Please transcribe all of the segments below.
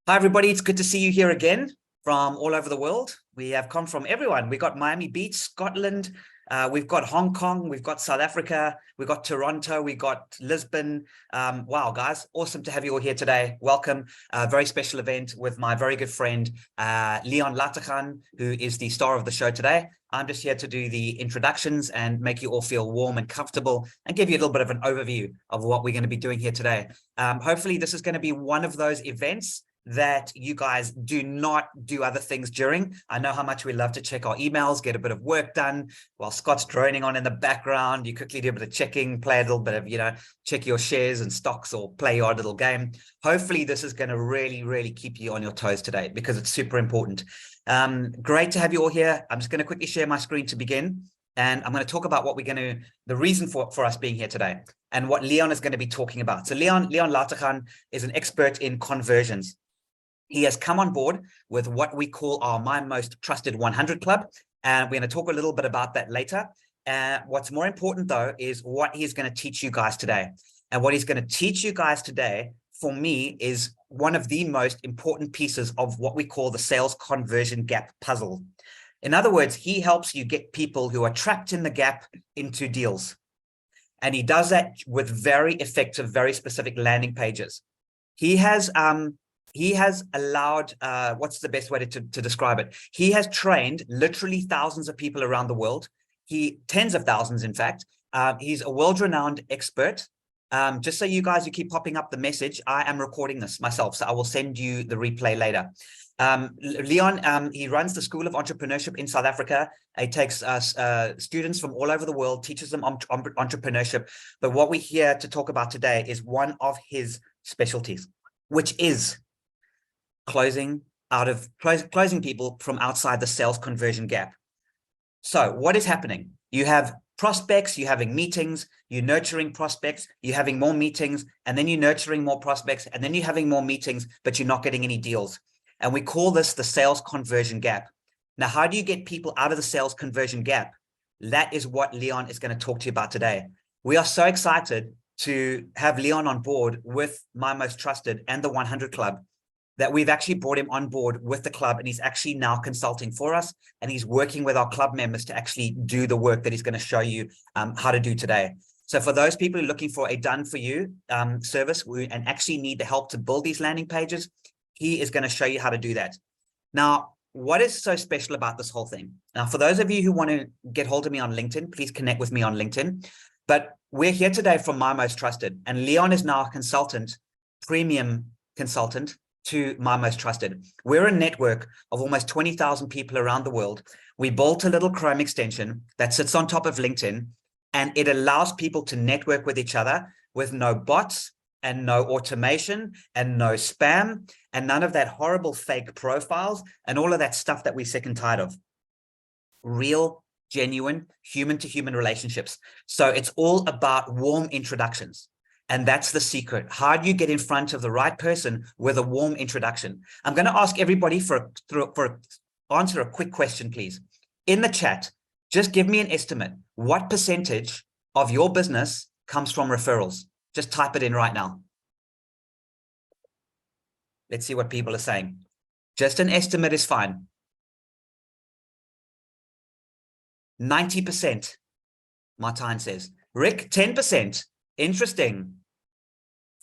Hi, everybody. It's good to see you here again from all over the world. We have come from everyone. We got Miami Beach, Scotland. We've got Hong Kong. We've got South Africa. We've got Toronto. We got Lisbon. Wow, guys. Awesome to have you all here today. Welcome. A very special event with my very good friend, Leon Latachan, who is the star of the show today. I'm just here to do the introductions and make you all feel warm and comfortable and give you a little bit of an overview of what we're going to be doing here today. Hopefully, this is going to be one of those events that you guys do not do other things during. I know how much we love to check our emails, get a bit of work done while Scott's droning on in the background. You quickly do a bit of checking, play a little bit of, check your shares and stocks or play your little game. Hopefully this is going to really keep you on your toes today because it's super important. Great to have you all here. I'm just going to quickly share my screen to begin. And I'm going to talk about what the reason for us being here today and what Leon is going to be talking about. So Leon Latachan is an expert in conversions. He has come on board with what we call our My Most Trusted 100 Club, and we're going to talk a little bit about that later. What's more important, though, is what he's going to teach you guys today. And what he's going to teach you guys today, for me, is one of the most important pieces of what we call the sales conversion gap puzzle. In other words, he helps you get people who are trapped in the gap into deals. And he does that with very effective, very specific landing pages. He has allowed, what's the best way to describe it? He has trained literally thousands of people around the world. Tens of thousands, in fact. He's a world-renowned expert. Just so you keep popping up the message, I am recording this myself, so I will send you the replay later. Leon, he runs the School of Entrepreneurship in South Africa. He takes students from all over the world, teaches them entrepreneurship. But what we're here to talk about today is one of his specialties, which is closing people from outside the sales conversion gap. So what is happening? You have prospects, you're having meetings, you're nurturing prospects, you're having more meetings, and then you're nurturing more prospects, and then you're having more meetings, but you're not getting any deals. And we call this the sales conversion gap. Now, how do you get people out of the sales conversion gap? That is what Leon is going to talk to you about today. We are so excited to have Leon on board with My Most Trusted and the 100 Club, that we've actually brought him on board with the club, and he's actually now consulting for us, and he's working with our club members to actually do the work that he's going to show you how to do today. So for those people who are looking for a done-for-you service and actually need the help to build these landing pages, he is going to show you how to do that. Now, what is so special about this whole thing? Now, for those of you who want to get hold of me on LinkedIn, please connect with me on LinkedIn. But we're here today from My Most Trusted, and Leon is now a consultant, premium consultant, to My Most Trusted. We're a network of almost 20,000 people around the world. We built a little Chrome extension that sits on top of LinkedIn, and it allows people to network with each other with no bots and no automation and no spam and none of that horrible fake profiles and all of that stuff that we're sick and tired of. Real, genuine, human-to-human relationships. So it's all about warm introductions. And that's the secret. How do you get in front of the right person with a warm introduction? I'm going to ask everybody answer a quick question, please. In the chat, just give me an estimate. What percentage of your business comes from referrals? Just type it in right now. Let's see what people are saying. Just an estimate is fine. 90%, Martijn says. Rick, 10%. Interesting.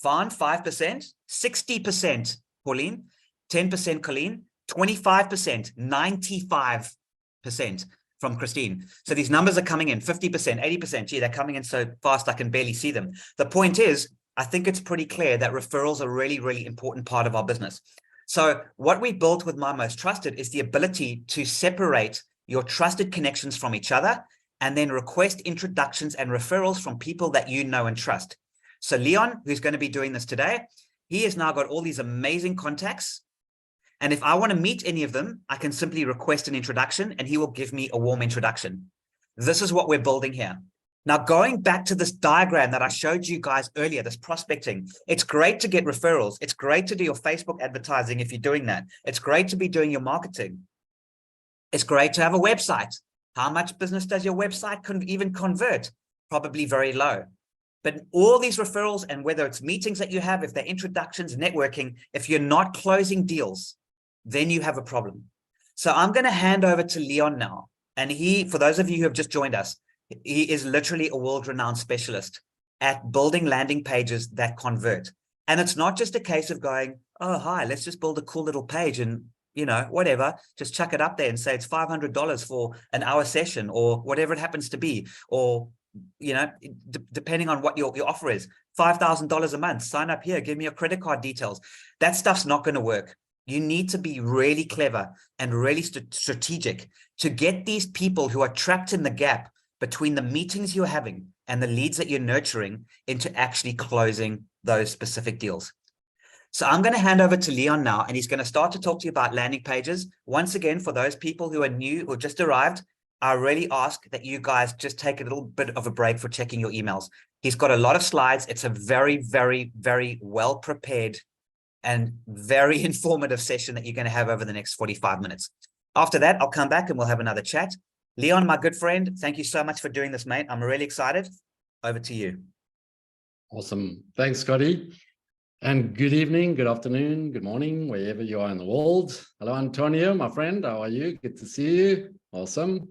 Fawn, 5%, 60%, Pauline, 10%, Colleen, 25%, 95% from Christine. So these numbers are coming in, 50%, 80%. Gee, they're coming in so fast I can barely see them. The point is, I think it's pretty clear that referrals are a really important part of our business. So what we built with My Most Trusted is the ability to separate your trusted connections from each other and then request introductions and referrals from people that you know and trust. So Leon, who's going to be doing this today, he has now got all these amazing contacts. And if I want to meet any of them, I can simply request an introduction and he will give me a warm introduction. This is what we're building here. Now, going back to this diagram that I showed you guys earlier, this prospecting, it's great to get referrals. It's great to do your Facebook advertising if you're doing that. It's great to be doing your marketing. It's great to have a website. How much business does your website even convert? Probably very low. But all these referrals, and whether it's meetings that you have, if they're introductions, networking, if you're not closing deals, then you have a problem. So I'm going to hand over to Leon now. And he, for those of you who have just joined us, he is literally a world-renowned specialist at building landing pages that convert. And it's not just a case of going, oh, hi, let's just build a cool little page and, you know, whatever, just chuck it up there and say it's $500 for an hour session or whatever it happens to be. Or, you know, depending on what your offer is, $5,000 a month, sign up here, give me your credit card details. That stuff's not going to work. You need to be really clever and really strategic to get these people who are trapped in the gap between the meetings you're having and the leads that you're nurturing into actually closing those specific deals. So I'm going to hand over to Leon now, and he's going to start to talk to you about landing pages. Once again, for those people who are new or just arrived, I really ask that you guys just take a little bit of a break for checking your emails. He's got a lot of slides. It's a very, very, very well prepared and very informative session that you're going to have over the next 45 minutes. After that, I'll come back and we'll have another chat. Leon, my good friend, thank you so much for doing this, mate. I'm really excited. Over to you. Awesome. Thanks, Scotty. And good evening, good afternoon, good morning, wherever you are in the world. Hello, Antonio, my friend. How are you? Good to see you. Awesome.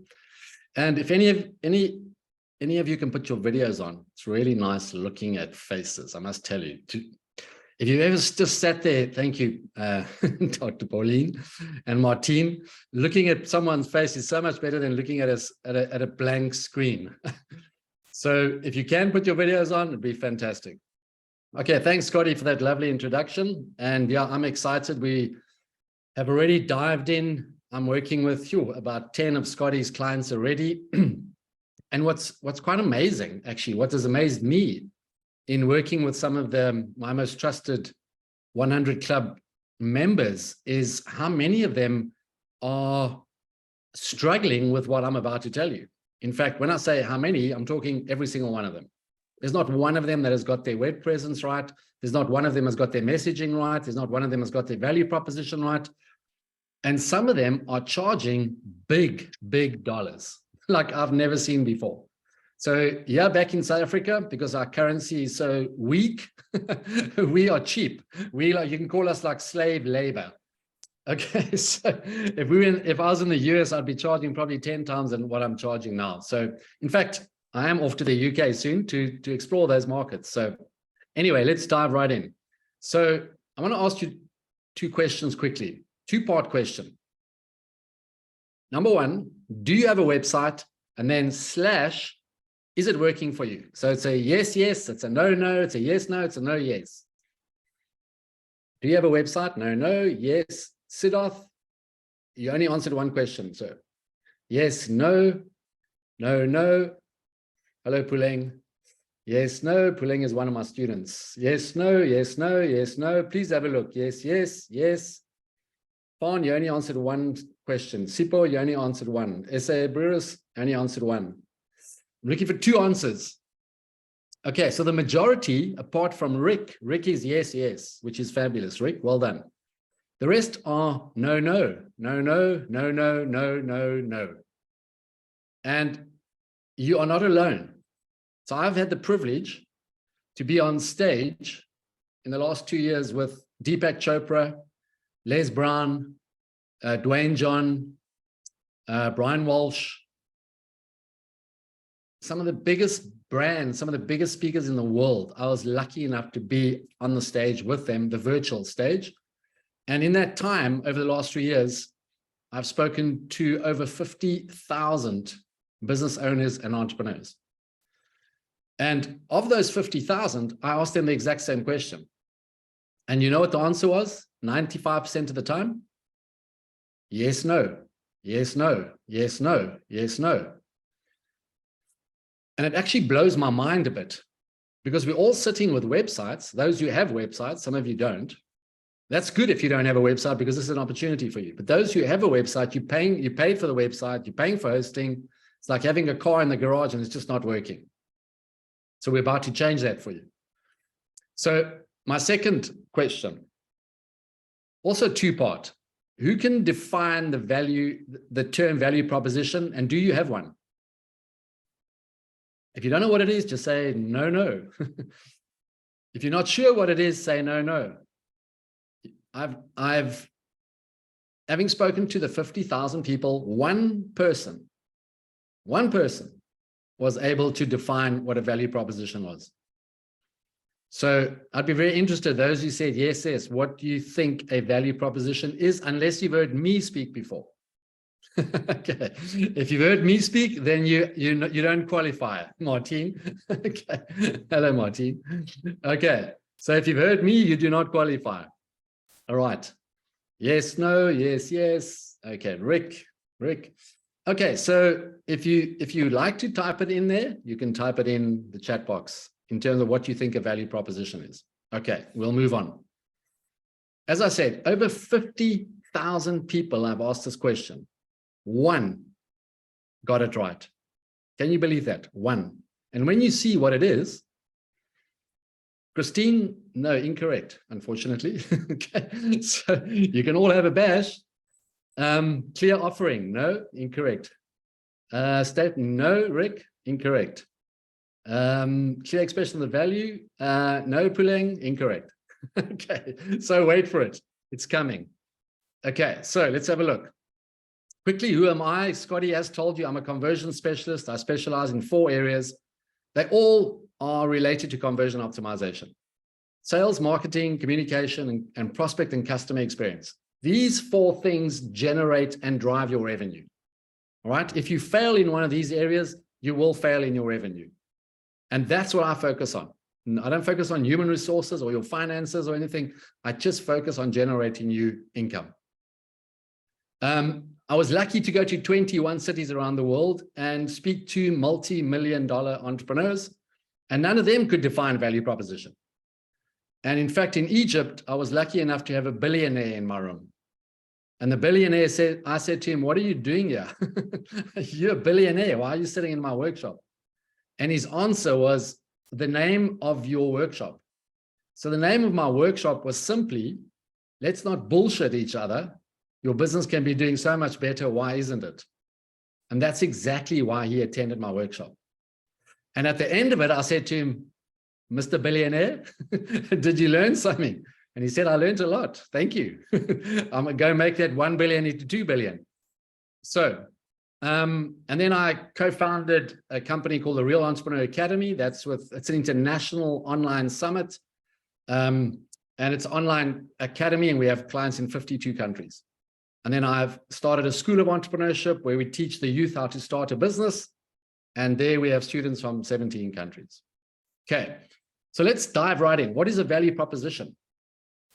And if any of you can put your videos on, it's really nice looking at faces, I must tell you. If you ever just sat there, thank you, Dr. Pauline and Martine, looking at someone's face is so much better than looking at a blank screen. So if you can put your videos on, it'd be fantastic. Okay, thanks, Scotty, for that lovely introduction. And yeah, I'm excited. We have already dived in. I'm working with about 10 of Scotty's clients already. And what's quite amazing, actually, what has amazed me in working with some of my most trusted 100 Club members is how many of them are struggling with what I'm about to tell you. In fact, when I say how many, I'm talking every single one of them. There's not one of them that has got their web presence right. There's not one of them has got their messaging right. There's not one of them has got their value proposition right. And some of them are charging big, big dollars like I've never seen before. So yeah, back in South Africa, because our currency is so weak, we are cheap. You can call us like slave labor. Okay, so if I was in the US, I'd be charging probably 10 times than what I'm charging now. So in fact, I am off to the UK soon to explore those markets. So anyway, let's dive right in. So I want to ask you two questions quickly, two-part question. Number one, do you have a website? And then / is it working for you? So it's a yes, yes, it's a no, no, it's a yes, no, it's a no, yes. Do you have a website? No, no, yes. Siddharth, you only answered one question, so yes, no, no, no. Hello, Puleng. Yes, no. Puleng is one of my students. Yes, no, yes, no, yes, no. Please have a look. Yes, yes, yes. Fawn, you only answered one question. Sipo, you only answered one. S.A. Brewers, only answered one. I'm looking for two answers. Okay, so the majority, apart from Rick is yes, yes, which is fabulous. Rick, well done. The rest are no, no, no, no, no, no, no, no, no. And you are not alone. So I've had the privilege to be on stage in the last 2 years with Deepak Chopra, Les Brown, Dwayne John, Brian Walsh, some of the biggest brands, some of the biggest speakers in the world. I was lucky enough to be on the stage with them, the virtual stage. And in that time, over the last 3 years, I've spoken to over 50,000 business owners and entrepreneurs. And of those 50,000, I asked them the exact same question. And you know what the answer was? 95% of the time? Yes, no, yes, no, yes, no, yes, no. And it actually blows my mind a bit because we're all sitting with websites. Those who have websites, some of you don't. That's good if you don't have a website because this is an opportunity for you. But those who have a website, you paid for the website, you're paying for hosting. It's like having a car in the garage and it's just not working. So we're about to change that for you. So my second question, also two-part. Who can define the term value proposition, and do you have one? If you don't know what it is, just say no, no. If you're not sure what it is, say no, no. Having spoken to the 50,000 people, one person was able to define what a value proposition was. So I'd be very interested, those who said yes, yes, what do you think a value proposition is, unless you've heard me speak before. Okay, if you've heard me speak, then you don't qualify, Martin. Okay, hello, Martin. Okay, so if you've heard me, you do not qualify. All right, yes, no, yes, yes. Okay, Rick. Okay, so if you like to type it in there, you can type it in the chat box in terms of what you think a value proposition is. Okay, we'll move on. As I said, over 50,000 people have asked this question. One got it right. Can you believe that? One. And when you see what it is, Christine, no, incorrect, unfortunately. Okay, so you can all have a bash. Clear offering, no, incorrect. State, no, Rick, incorrect. Clear expression of the value, no, Puleng, incorrect. Okay, so wait for it, it's coming. Okay, so let's have a look. Quickly, who am I? Scotty has told you I'm a conversion specialist. I specialize in 4 areas. They all are related to conversion optimization: sales, marketing, communication, and prospect and customer experience. These 4 things generate and drive your revenue. All right. If you fail in one of these areas, you will fail in your revenue. And that's what I focus on. I don't focus on human resources or your finances or anything. I just focus on generating you income. I was lucky to go to 21 cities around the world and speak to multi-million-dollar entrepreneurs, and none of them could define value proposition. And in fact, in Egypt, I was lucky enough to have a billionaire in my room. And the billionaire said, I said to him, what are you doing here? You're a billionaire. Why are you sitting in my workshop? And his answer was, the name of your workshop. So the name of my workshop was simply, let's not bullshit each other. Your business can be doing so much better. Why isn't it? And that's exactly why he attended my workshop. And at the end of it, I said to him, Mr. Billionaire, did you learn something? And he said, I learned a lot. Thank you. I'm going to go make that 1 billion into 2 billion. So, and then I co-founded a company called the Real Entrepreneur Academy. It's an international online summit. And it's an online academy, and we have clients in 52 countries. And then I've started a school of entrepreneurship where we teach the youth how to start a business. And there we have students from 17 countries. Okay, so let's dive right in. What is a value proposition?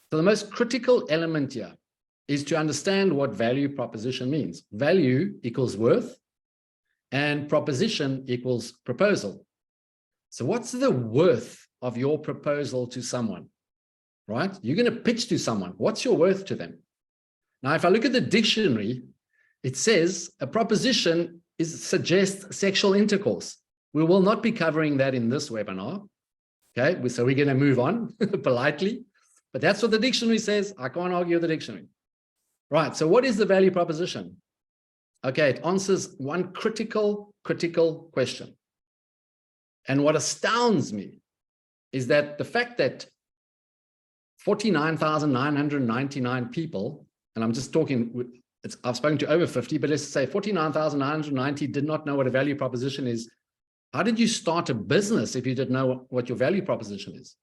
So the most critical element here is to understand what value proposition means. Value equals worth, and proposition equals proposal. So what's the worth of your proposal to someone, right? You're going to pitch to someone. What's your worth to them? Now, if I look at the dictionary, it says a proposition suggests sexual intercourse. We will not be covering that in this webinar. Okay, so we're going to move on politely, but that's what the dictionary says. I can't argue with the dictionary. Right, so what is the value proposition? Okay, it answers one critical question. And what astounds me is that the fact that 49,999 people, and I'm just talking, I've spoken to over 50, but let's say 49,990 did not know what a value proposition is. How did you start a business if you didn't know what your value proposition is?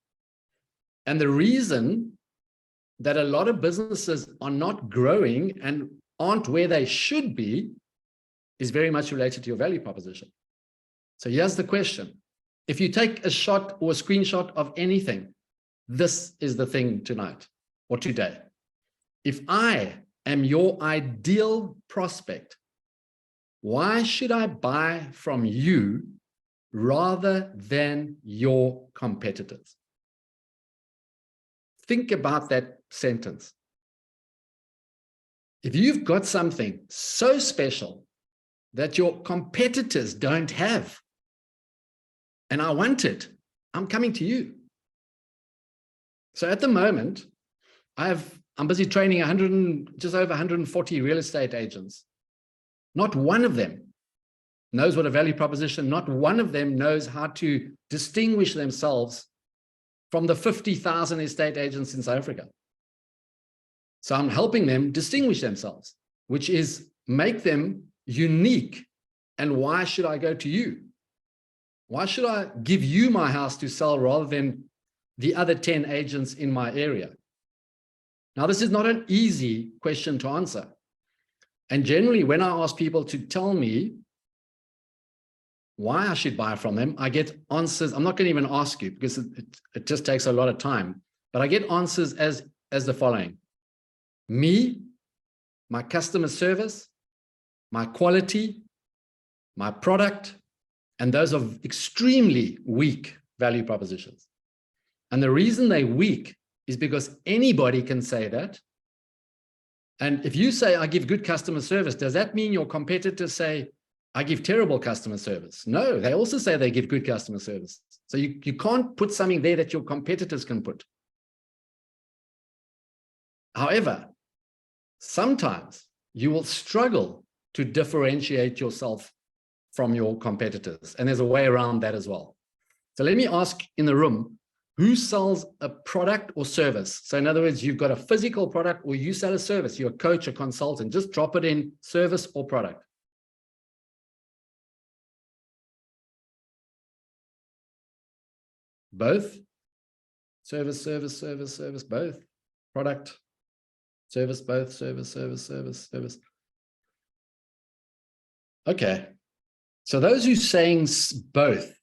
And the reason that a lot of businesses are not growing and aren't where they should be is very much related to your value proposition. So here's the question. If you take a shot or a screenshot of anything, this is the thing tonight or today. If I am your ideal prospect, why should I buy from you rather than your competitors? Think about that sentence. If you've got something so special that your competitors don't have, and I want it, I'm coming to you. So at the moment, I'm busy training just over 140 real estate agents. Not one of them knows what a value proposition, not one of them knows how to distinguish themselves from the 50,000 estate agents in South Africa. So I'm helping them distinguish themselves, which is make them unique. And why should I go to you? Why should I give you my house to sell rather than the other 10 agents in my area? Now, this is not an easy question to answer. And generally, when I ask people to tell me why I should buy from them, I get answers. I'm not going to even ask you because it just takes a lot of time, but I get answers as the following. Me, my customer service, my quality, my product, and those are extremely weak value propositions. And the reason they're weak is because anybody can say that. And if you say, I give good customer service, does that mean your competitors say, I give terrible customer service? No, they also say they give good customer service. So you can't put something there that your competitors can put. However, sometimes you will struggle to differentiate yourself from your competitors. And there's a way around that as well. So let me ask in the room, who sells a product or service? So in other words, you've got a physical product or you sell a service, you're a coach, a consultant, just drop it in service or product. Both? Service, both. Product, service, both, service. Okay. So those who saying both,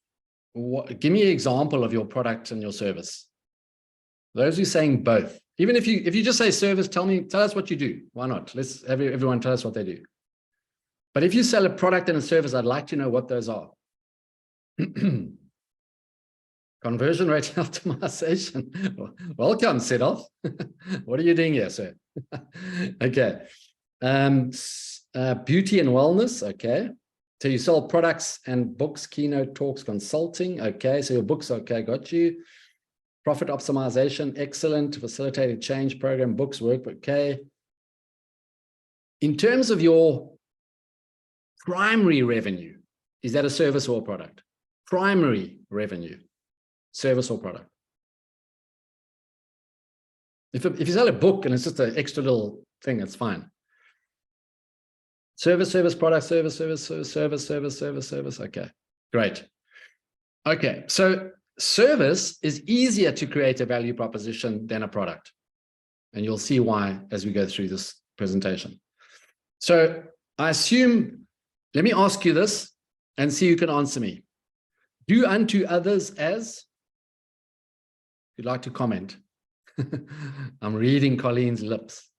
give me an example of your product and your service. Those who saying both, even if you just say service, tell us what you do. Why not? Let's everyone tell us what they do. But if you sell a product and a service, I'd like to know what those are. Conversion rate optimization. Welcome, Sedolf. What are you doing here, sir? Okay. Beauty and wellness. Okay. So you sell products and books, keynote talks, consulting. Okay. So your books. Okay. Got you. Profit optimization. Excellent. Facilitated change program, books, work. Okay. In terms of your primary revenue, is that a service or a product? Primary revenue. Service or product. If you sell a book and it's just an extra little thing, it's fine. Service, product, service. Okay, great. Okay, so service is easier to create a value proposition than a product. And you'll see why as we go through this presentation. So I assume, let me ask you this and see who can answer me. Do unto others as? If you'd like to comment. I'm reading Colleen's lips.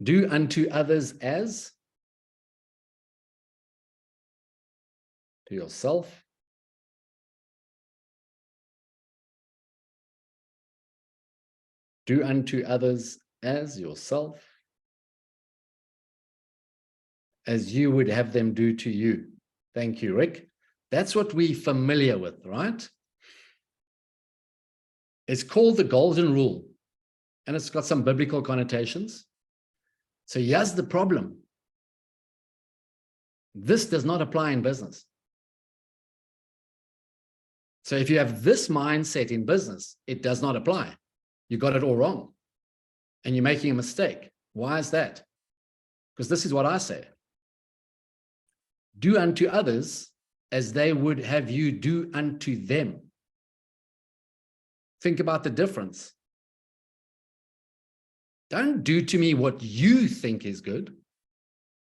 Do unto others as? To yourself. Do unto others as yourself, as you would have them do to you. Thank you, Rick. That's what we're familiar with, right? It's called the golden rule, and it's got some biblical connotations. So here's the problem. This does not apply in business. So if you have this mindset in business, it does not apply. You got it all wrong and you're making a mistake. Why is that? Because this is what I say. Do unto others as they would have you do unto them. Think about the difference. Don't do to me what you think is good.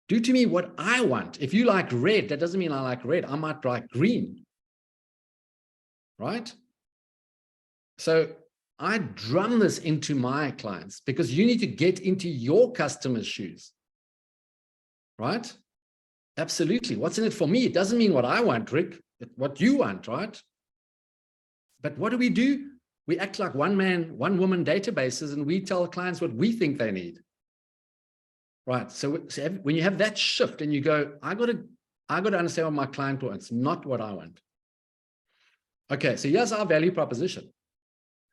Do to me what I want. If you like red, that doesn't mean I like red. I might like green. Right? So I drum this into my clients because you need to get into your customers' shoes. Right? Absolutely. What's in it for me? It doesn't mean what I want, Rick. It's what you want, right? But what do? We act like one man, one woman databases, and we tell clients what we think they need. Right. So when you have that shift and you go, I got to understand what my client wants, not what I want. Okay, so here's our value proposition.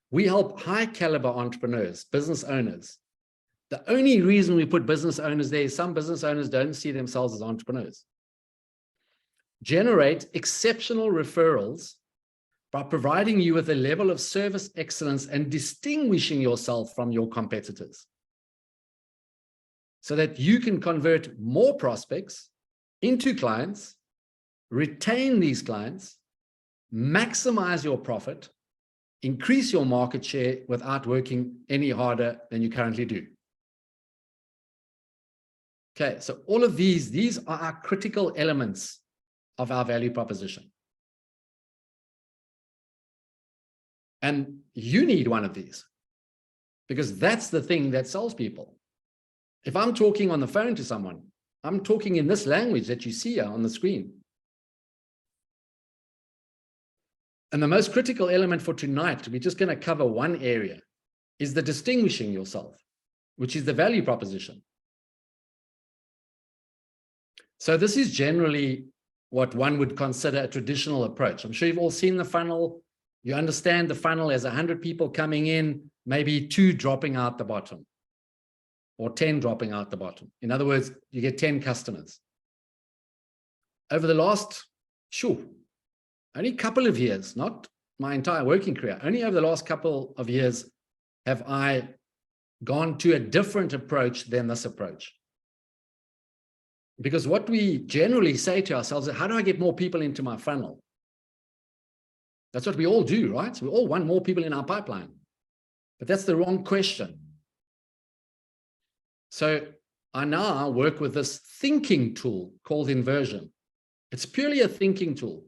We help high caliber entrepreneurs, business owners. The only reason we put business owners there is some business owners don't see themselves as entrepreneurs. generate exceptional referrals by providing you with a level of service excellence and distinguishing yourself from your competitors, so that you can convert more prospects into clients, retain these clients, maximize your profit, increase your market share without working any harder than you currently do. Okay, so all of these are our critical elements of our value proposition. And you need one of these, because that's the thing that sells people. If I'm talking on the phone to someone, I'm talking in this language that you see here on the screen. And the most critical element for tonight, we're just going to cover one area, is the distinguishing yourself, which is the value proposition. So this is generally what one would consider a traditional approach. I'm sure you've all seen the funnel. You understand the funnel as 100 people coming in, maybe 2 dropping out the bottom, or 10 dropping out the bottom. In other words, you get 10 customers. Over the last, only a couple of years, not my entire working career, only over the last couple of years have I gone to a different approach than this approach. Because what we generally say to ourselves is, how do I get more people into my funnel? That's what we all do, right? So we all want more people in our pipeline, but that's the wrong question. So I now work with this thinking tool called inversion. It's purely a thinking tool.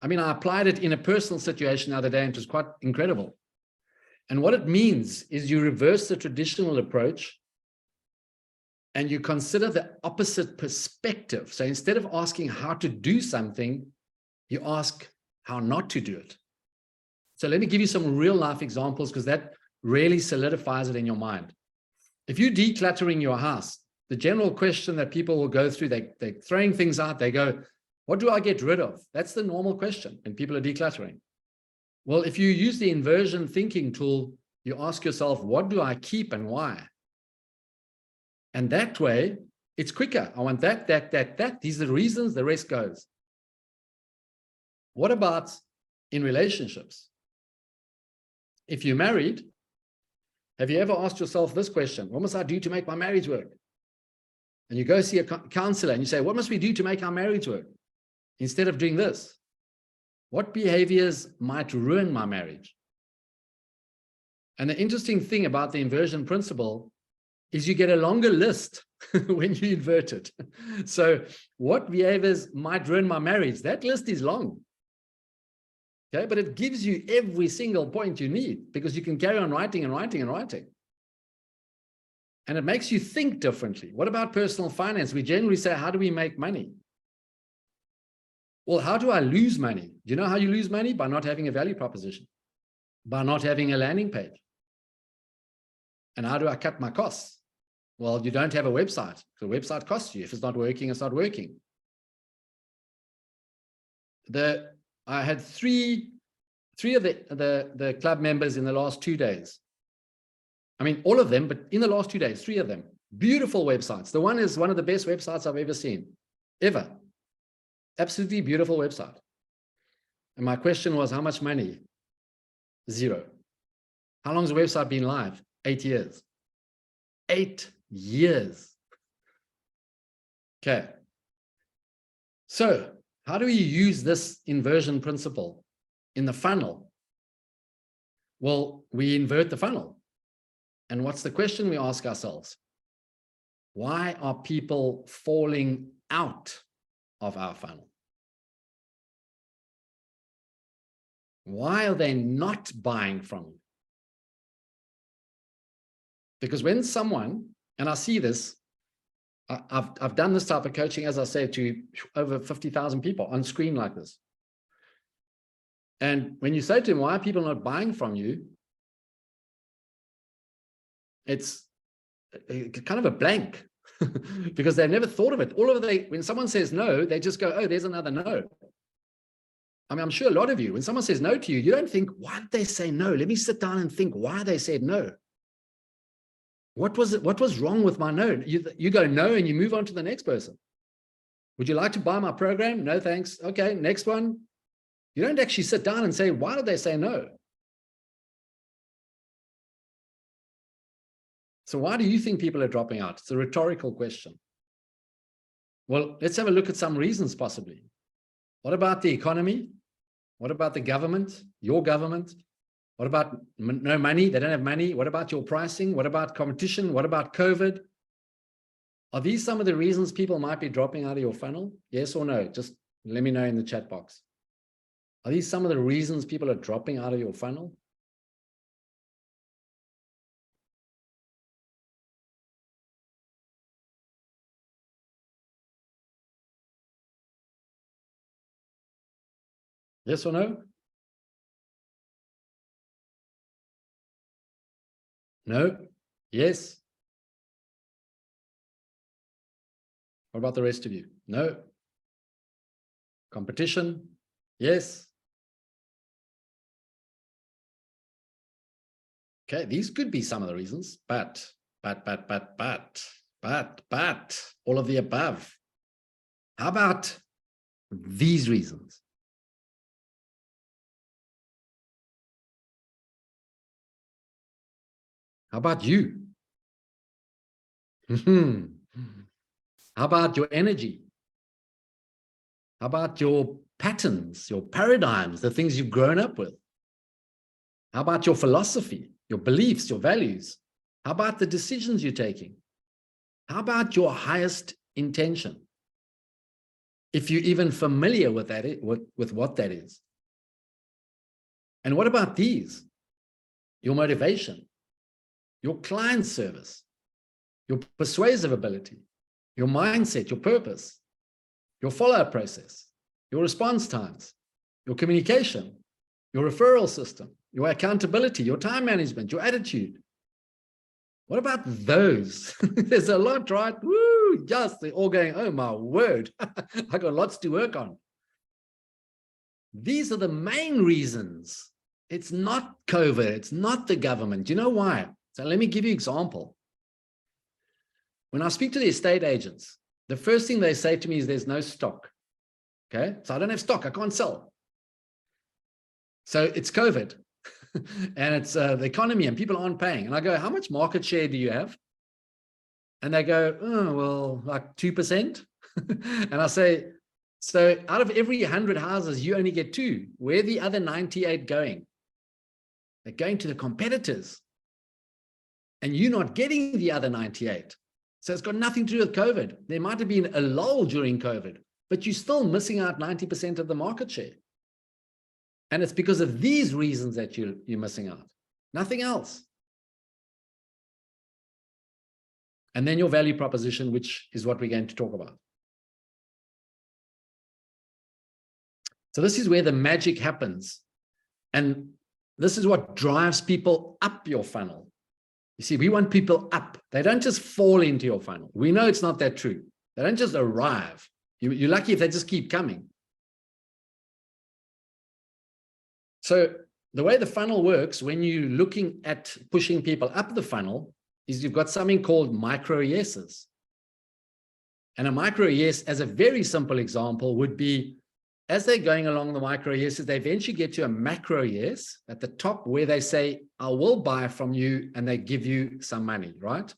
I mean, I applied it in a personal situation the other day, and it was quite incredible. And what it means is you reverse the traditional approach and you consider the opposite perspective. So instead of asking how to do something, you ask how not to do it. So let me give you some real life examples, because that really solidifies it in your mind. If you're decluttering your house, the general question that people will go through, they're throwing things out, they go, what do I get rid of? That's the normal question when people are decluttering. Well, if you use the inversion thinking tool, you ask yourself, what do I keep and why? And that way, it's quicker. I want that. These are the reasons, the rest goes. What about in relationships? If you're married, have you ever asked yourself this question? What must I do to make my marriage work? And you go see a counselor and you say, what must we do to make our marriage work? Instead of doing this, what behaviors might ruin my marriage? And the interesting thing about the inversion principle is you get a longer list when you invert it. So what behaviors might ruin my marriage? That list is long. Okay, but it gives you every single point you need, because you can carry on writing and writing and writing. And it makes you think differently. What about personal finance? We generally say, how do we make money? Well, how do I lose money? Do you know how you lose money? By not having a value proposition, by not having a landing page. And how do I cut my costs? Well, you don't have a website. The website costs you. If it's not working, it's not working. I had three of the club members in the last 2 days. I mean, all of them, but in the last 2 days, 3 of them. Beautiful websites. The one is one of the best websites I've ever seen, ever. Absolutely beautiful website. And my question was, how much money? 0. How long has the website been live? 8 years. 8 years. Okay. So how do we use this inversion principle in the funnel? Well, we invert the funnel. And what's the question we ask ourselves? Why are people falling out of our funnel? Why are they not buying from you? Because when someone, and I see this, I've done this type of coaching, as I say, to over 50,000 people on screen like this. And when you say to them, why are people not buying from you? It's kind of a blank because they've never thought of it. When someone says no, they just go, oh, there's another no. I mean, I'm sure a lot of you, when someone says no to you, you don't think, why did they say no? Let me sit down and think why they said no. What was wrong with my no? You go no and you move on to the next person. Would you like to buy my program? No, thanks. Okay, next one. You don't actually sit down and say, why did they say no? So why do you think people are dropping out? It's a rhetorical question. Well, let's have a look at some reasons possibly. What about the economy? What about the government, your government? What about no money? They don't have money. What about your pricing? What about competition? What about COVID? Are these some of the reasons people might be dropping out of your funnel? Yes or no? Just let me know in the chat box. Are these some of the reasons people are dropping out of your funnel? Yes or no? No? Yes? What about the rest of you? No? Competition? Yes? Okay, these could be some of the reasons, but, all of the above. How about these reasons? How about you? How about your energy? How about your patterns, your paradigms, the things you've grown up with? How about your philosophy, your beliefs, your values? How about the decisions you're taking? How about your highest intention? If you're even familiar with that, with what that is. And what about these? Your motivation, your client service, your persuasive ability, your mindset, your purpose, your follow-up process, your response times, your communication, your referral system, your accountability, your time management, your attitude. What about those? There's a lot, right? Woo, yes, they're all going, oh my word, I got lots to work on. These are the main reasons. It's not COVID, it's not the government. You know why? So let me give you an example. When I speak to the estate agents, the first thing they say to me is there's no stock. Okay, so I don't have stock, I can't sell. So it's COVID and it's the economy and people aren't paying. And I go, how much market share do you have? And they go, oh, well, like 2%. And I say, so out of every 100 houses, you only get 2. Where are the other 98 going? They're going to the competitors. And you're not getting the other 98. So it's got nothing to do with COVID. There might have been a lull during COVID, but you're still missing out 90% of the market share. And it's because of these reasons that you're missing out. Nothing else. And then your value proposition, which is what we're going to talk about. So this is where the magic happens. And this is what drives people up your funnel. You see, we want people up. They don't just fall into your funnel. We know it's not that true. They don't just arrive. You're lucky if they just keep coming. So the way the funnel works when you're looking at pushing people up the funnel is you've got something called micro yeses. And a micro yes, as a very simple example, would be as they're going along the micro yeses, they eventually get to a macro yes at the top where they say, I will buy from you, and they give you some money, right?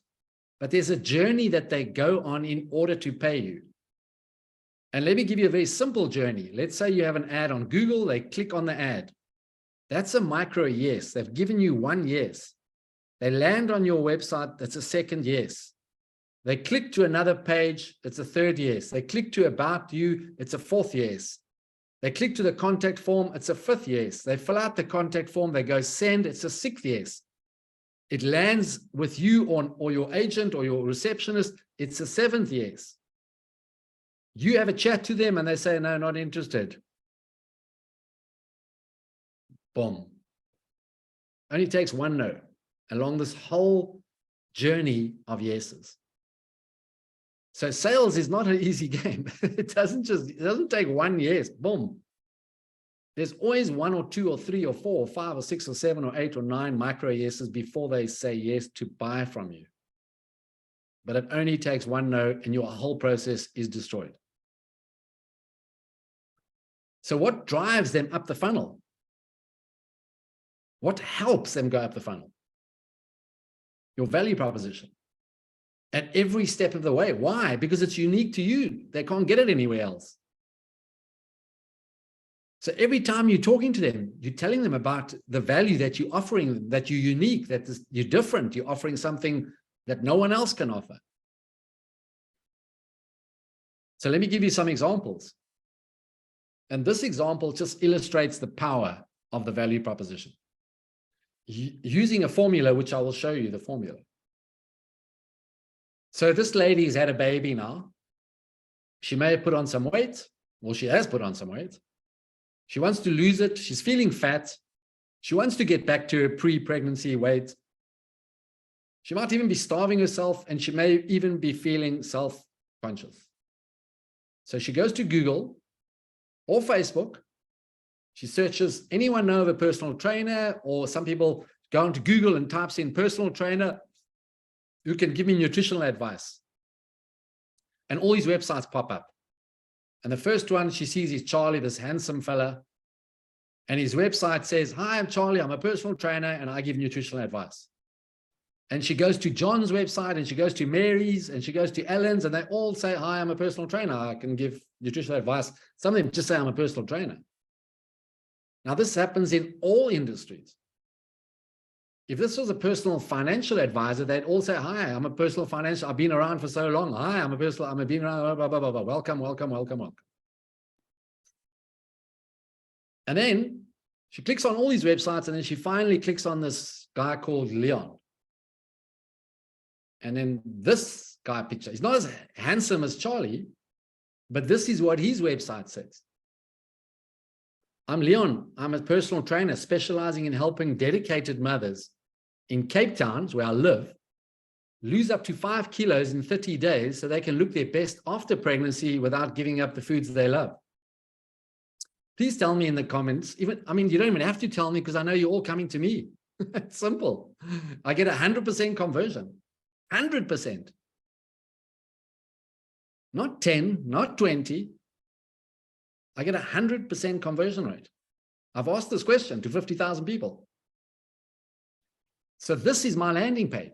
But there's a journey that they go on in order to pay you. And let me give you a very simple journey. Let's say you have an ad on Google, they click on the ad. That's a micro yes. They've given you one yes. They land on your website, that's a second yes. They click to another page, it's a third yes. They click to About You, it's a fourth yes. They click to the contact form, it's a fifth yes. They fill out the contact form, they go send, it's a sixth yes. It lands with you or your agent or your receptionist, it's a seventh yes. You have a chat to them and they say, no, not interested. Boom. Only takes one no along this whole journey of yeses. So sales is not an easy game. It doesn't take one yes, boom. There's always 1 or 2 or 3 or 4 or 5 or 6 or 7 or 8 or 9 micro yeses before they say yes to buy from you. But it only takes one no and your whole process is destroyed. So what drives them up the funnel? What helps them go up the funnel? Your value proposition. At every step of the way. Why? Because it's unique to you. They can't get it anywhere else. So every time you're talking to them, you're telling them about the value that you're offering, that you're unique, that you're different, you're offering something that no one else can offer. So let me give you some examples. And this example just illustrates the power of the value proposition. Using a formula, which I will show you the formula. So this lady has had a baby now. She may have put on some weight, or she has put on some weight. She wants to lose it. She's feeling fat. She wants to get back to her pre-pregnancy weight. She might even be starving herself, and she may even be feeling self-conscious. So she goes to Google or Facebook. She searches, anyone know of a personal trainer? Or some people go into Google and types in personal trainer who can give me nutritional advice. And all these websites pop up. And the first one she sees is Charlie, this handsome fella. And his website says, hi, I'm Charlie. I'm a personal trainer and I give nutritional advice. And she goes to John's website and she goes to Mary's and she goes to Ellen's, and they all say, hi, I'm a personal trainer. I can give nutritional advice. Some of them just say I'm a personal trainer. Now, this happens in all industries. If this was a personal financial advisor, they'd all say, hi, I'm a personal financial, I've been around for so long. Hi, I'm been around, blah, blah, blah, blah. Welcome, welcome, welcome, welcome. And then she clicks on all these websites, and then she finally clicks on this guy called Leon. And then this guy picture, he's not as handsome as Charlie, but this is what his website says. I'm Leon. I'm a personal trainer specializing in helping dedicated mothers in Cape Town, where I live, lose up to 5 kilos in 30 days so they can look their best after pregnancy without giving up the foods they love. Please tell me in the comments. You don't even have to tell me, because I know you're all coming to me. It's simple. I get 100% conversion. 100%. Not 10, not 20. I get 100% conversion rate. I've asked this question to 50,000 people. So this is my landing page.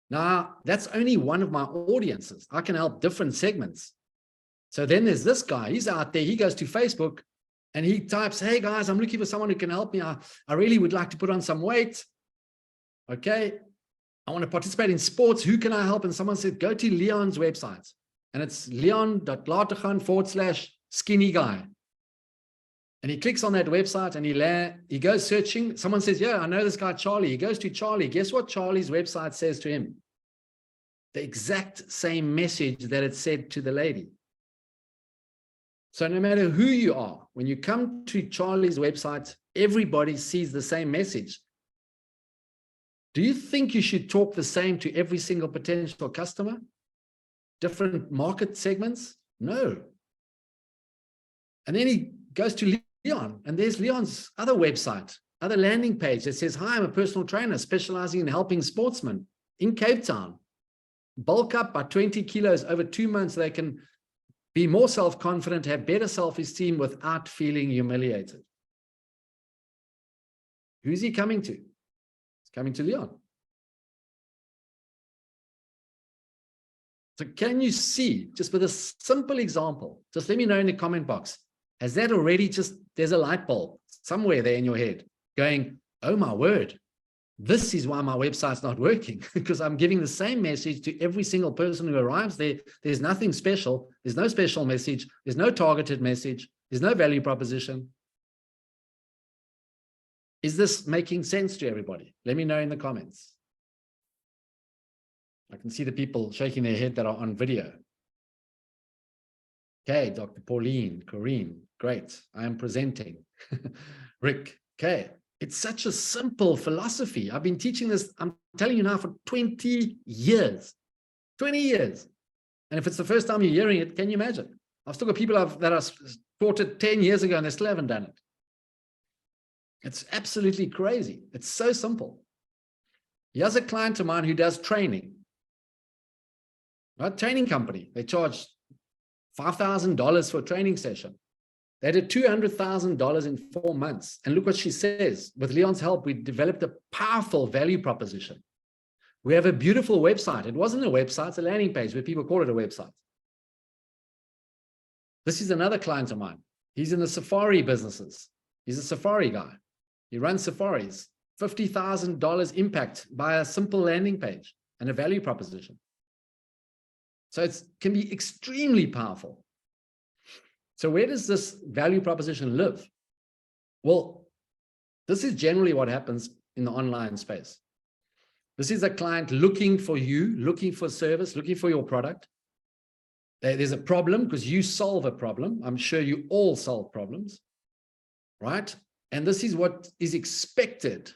Now, that's only one of my audiences. I can help different segments. So then there's this guy. He's out there. He goes to Facebook and he types, hey guys, I'm looking for someone who can help me. I really would like to put on some weight. Okay. I want to participate in sports. Who can I help? And someone said, go to Leon's website. And it's leon.lategan/skinny guy. And he clicks on that website and he goes searching. Someone says, yeah, I know this guy, Charlie. He goes to Charlie. Guess what Charlie's website says to him? The exact same message that it said to the lady. So no matter who you are, when you come to Charlie's website, everybody sees the same message. Do you think you should talk the same to every single potential customer? Different market segments? No. And then he goes to Leon, and there's Leon's other website, other landing page that says, hi, I'm a personal trainer specializing in helping sportsmen in Cape Town bulk up by 20 kilos over 2 months so they can be more self-confident, have better self-esteem without feeling humiliated. Who's he coming to? He's coming to Leon. So can you see, just with a simple example, just let me know in the comment box, has that already there's a light bulb somewhere there in your head going, oh my word, this is why my website's not working, because I'm giving the same message to every single person who arrives there. There's nothing special. There's no special message. There's no targeted message. There's no value proposition. Is this making sense to everybody? Let me know in the comments. I can see the people shaking their head that are on video. Okay, Dr. Pauline, Corinne, great. I am presenting. Rick, okay. It's such a simple philosophy. I've been teaching this, I'm telling you now, for 20 years. 20 years. And if it's the first time you're hearing it, can you imagine? I've still got people that I taught it 10 years ago and they still haven't done it. It's absolutely crazy. It's so simple. Here's a client of mine who does training. Right? Training company. They charge $5,000 for a training session. They did $200,000 in 4 months. And look what she says. With Leon's help, we developed a powerful value proposition. We have a beautiful website. It wasn't a website, it's a landing page, but people call it a website. This is another client of mine. He's in the safari businesses. He's a safari guy. He runs safaris. $50,000 impact by a simple landing page and a value proposition. So it can be extremely powerful. So where does this value proposition live? Well, this is generally what happens in the online space. This is a client looking for you, looking for service, looking for your product. There's a problem because you solve a problem. I'm sure you all solve problems, right? And this is what is expected.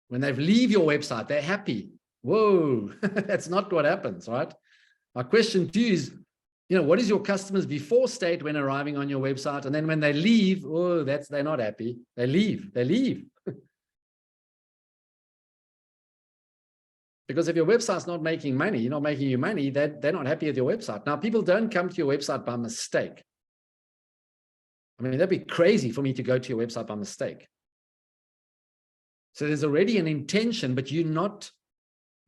When they leave your website, they're happy. Whoa, that's not what happens, right? My question to you is, what is your customers before state when arriving on your website? And then when they leave, oh, they're not happy. They leave. Because if your website's not making money, you're not making you money, they're not happy with your website. Now, people don't come to your website by mistake. I mean, that'd be crazy for me to go to your website by mistake. So there's already an intention, but you're not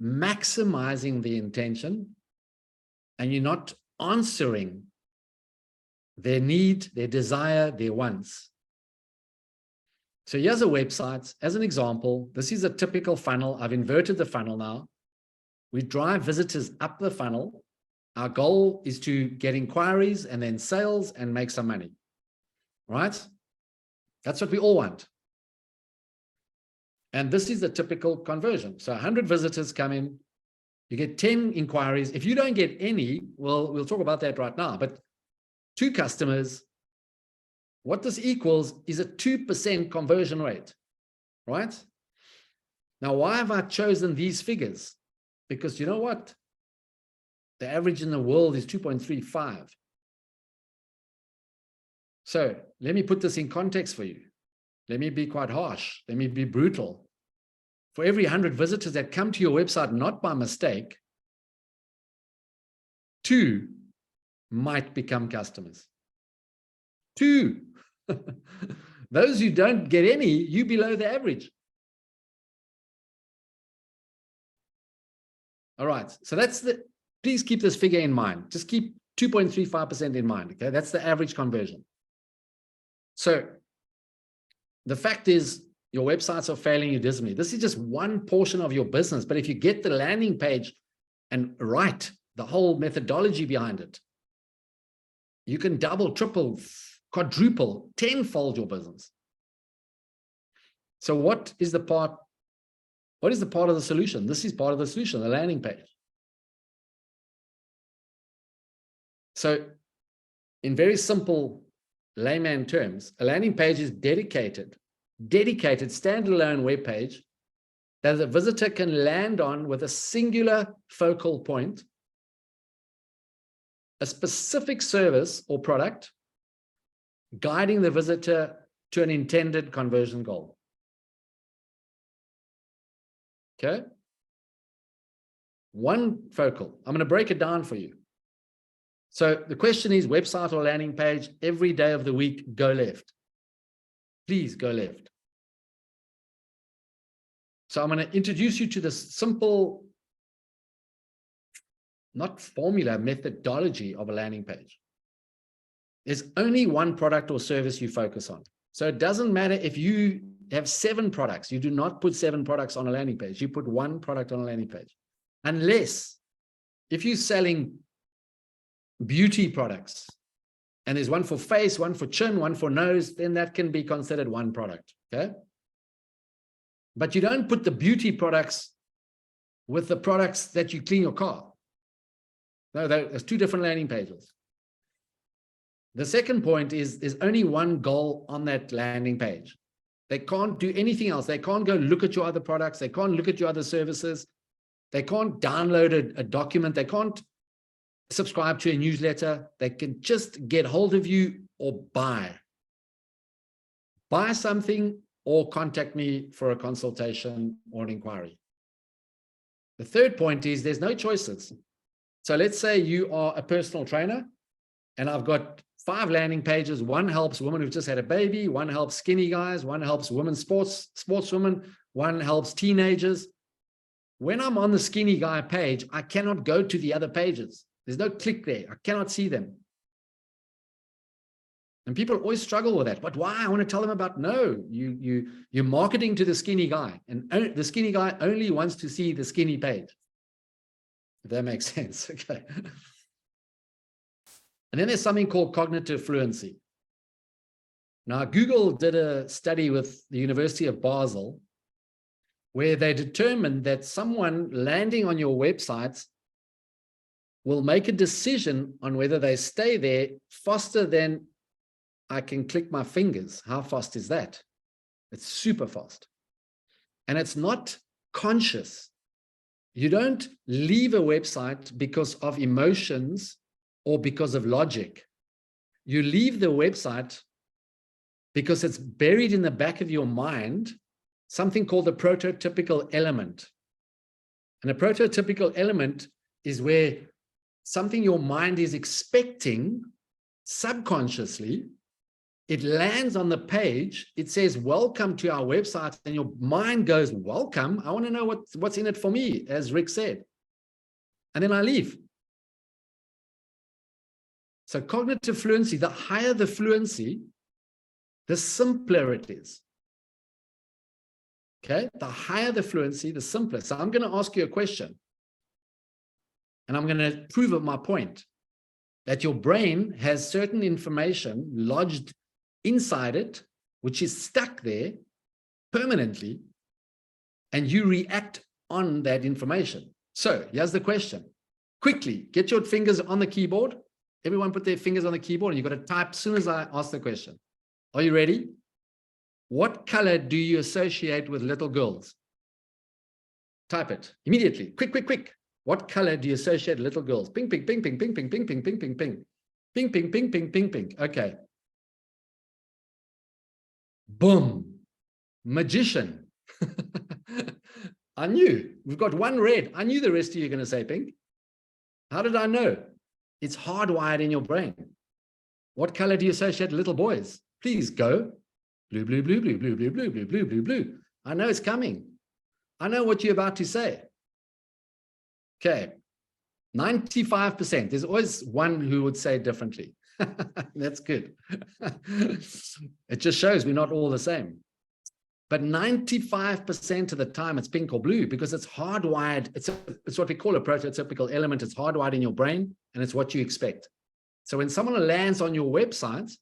maximizing the intention and you're not answering their need, their desire, their wants. So here's a website. As an example, this is a typical funnel. I've inverted the funnel now. We drive visitors up the funnel. Our goal is to get inquiries and then sales and make some money, right? That's what we all want. And this is the typical conversion. So 100 visitors come in, you get 10 inquiries. If you don't get any, well, we'll talk about that right now, but 2 customers, what this equals is a 2% conversion rate, right? Now, why have I chosen these figures? Because you know what? The average in the world is 2.35. So let me put this in context for you. Let me be quite harsh. Let me be brutal. For every 100 visitors that come to your website, not by mistake, 2 might become customers. 2. Those who don't get any, you below the average. All right. So please keep this figure in mind. Just keep 2.35% in mind. Okay. That's the average conversion. So the fact is, your websites are failing you dismally. This is just one portion of your business. But if you get the landing page and write the whole methodology behind it, you can double, triple, quadruple, tenfold your business. So what is the part of the solution? This is part of the solution, the landing page. So in very simple layman terms, a landing page is dedicated standalone web page that the visitor can land on with a singular focal point, a specific service or product, guiding the visitor to an intended conversion goal. Okay? One focal. I'm going to break it down for you. So the question is, website or landing page, every day of the week, go left. Please go left. So I'm going to introduce you to this simple, not formula, methodology of a landing page. There's only one product or service you focus on. So it doesn't matter if you have 7 products. You do not put 7 products on a landing page. You put 1 product on a landing page. Unless if you're selling beauty products and there's one for face, one for chin, one for nose, then that can be considered one product. Okay. But you don't put the beauty products with the products that you clean your car. No, there's 2 different landing pages. The second point is there's only one goal on that landing page. They can't do anything else. They can't go look at your other products. They can't look at your other services. They can't download a document. They can't subscribe to a newsletter. They can just get hold of you or buy something or contact me for a consultation or an inquiry. The third point is there's no choices. So let's say you are a personal trainer and I've got 5 landing pages. One helps women who've just had a baby. One helps skinny guys. One helps women sportswomen. One helps teenagers. When I'm on the skinny guy page, I cannot go to the other pages. There's no click there. I cannot see them. And people always struggle with that. But why? I want to tell them about, no, you're marketing to the skinny guy. And the skinny guy only wants to see the skinny page. If that makes sense. Okay. And then there's something called cognitive fluency. Now, Google did a study with the University of Basel where they determined that someone landing on your website will make a decision on whether they stay there faster than I can click my fingers. How fast is that? It's super fast. And it's not conscious. You don't leave a website because of emotions or because of logic. You leave the website because it's buried in the back of your mind, something called the prototypical element. And a prototypical element is where something your mind is expecting subconsciously, it lands on the page, it says, welcome to our website, and your mind goes, welcome? I want to know what's in it for me, as Rick said. And then I leave. So cognitive fluency, the higher the fluency, the simpler it is. Okay, the higher the fluency, the simpler. So I'm going to ask you a question. And I'm going to prove my point that your brain has certain information lodged inside it, which is stuck there permanently, and you react on that information. So here's the question. Quickly, get your fingers on the keyboard. Everyone put their fingers on the keyboard, and you've got to type as soon as I ask the question. Are you ready? What color do you associate with little girls? Type it immediately. Quick, quick, quick. What color do you associate little girls? Ping, ping, ping, ping, ping, ping, ping, ping, ping, ping, ping. Ping, ping, ping, ping, ping, ping. Okay. Boom. Magician. I knew. We've got one red. I knew the rest of you are going to say pink. How did I know? It's hardwired in your brain. What color do you associate little boys? Please go. Blue, blue, blue, blue, blue, blue, blue, blue, blue, blue, blue. I know it's coming. I know what you're about to say. Okay. 95%. There's always one who would say differently. That's good. It just shows we're not all the same. But 95% of the time it's pink or blue because it's hardwired. It's what we call a prototypical element. It's hardwired in your brain and it's what you expect. So when someone lands on your website,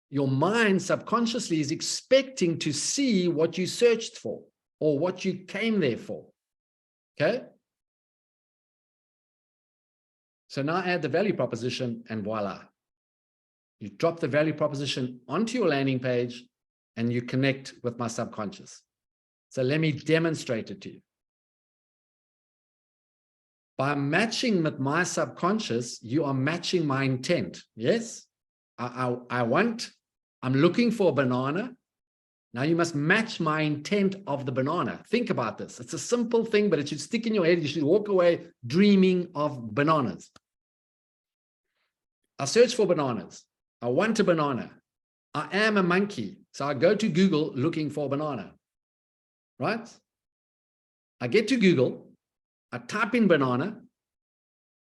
your mind subconsciously is expecting to see what you searched for or what you came there for. Okay? So now add the value proposition and voila. You drop the value proposition onto your landing page and you connect with my subconscious. So let me demonstrate it to you. By matching with my subconscious, you are matching my intent. Yes? I'm looking for a banana. Now you must match my intent of the banana. Think about this. It's a simple thing, but it should stick in your head. You should walk away dreaming of bananas. I search for bananas. I want a banana. I am a monkey. So I go to Google looking for banana. Right? I get to Google. I type in banana.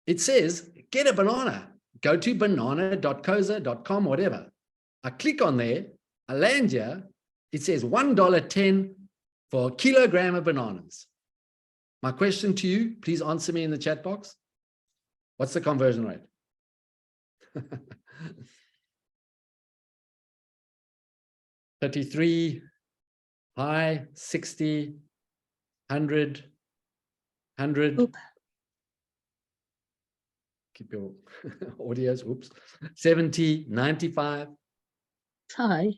It says, get a banana. Go to banana.coza.com, whatever. I click on there. I land here. It says $1.10 for a kilogram of bananas. My question to you, please answer me in the chat box. What's the conversion rate? 33, high, 60, 100, 100. Oop. Keep your audios, oops. 70, 95. Hi.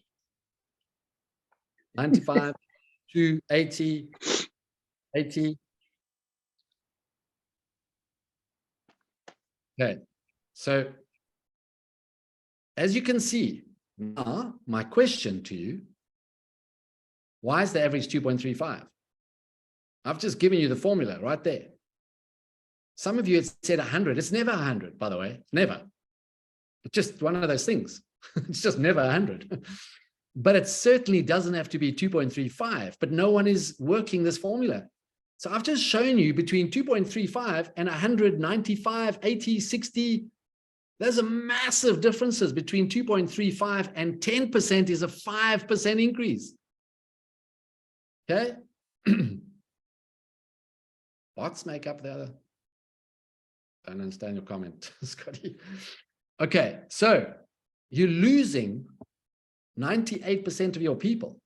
95 to 80, 80. Okay, so as you can see, now my question to you, why is the average 2.35? I've just given you the formula right there. Some of you had said 100. It's never 100, by the way, never. It's just one of those things. It's just never 100. But it certainly doesn't have to be 2.35, but no one is working this formula. So I've just shown you between 2.35 and 195, 80, 60. There's a massive differences between 2.35 and 10% is a 5% increase. Okay. Bots make up the other. Don't understand your comment, Scotty. Okay, so you're losing 98% of your people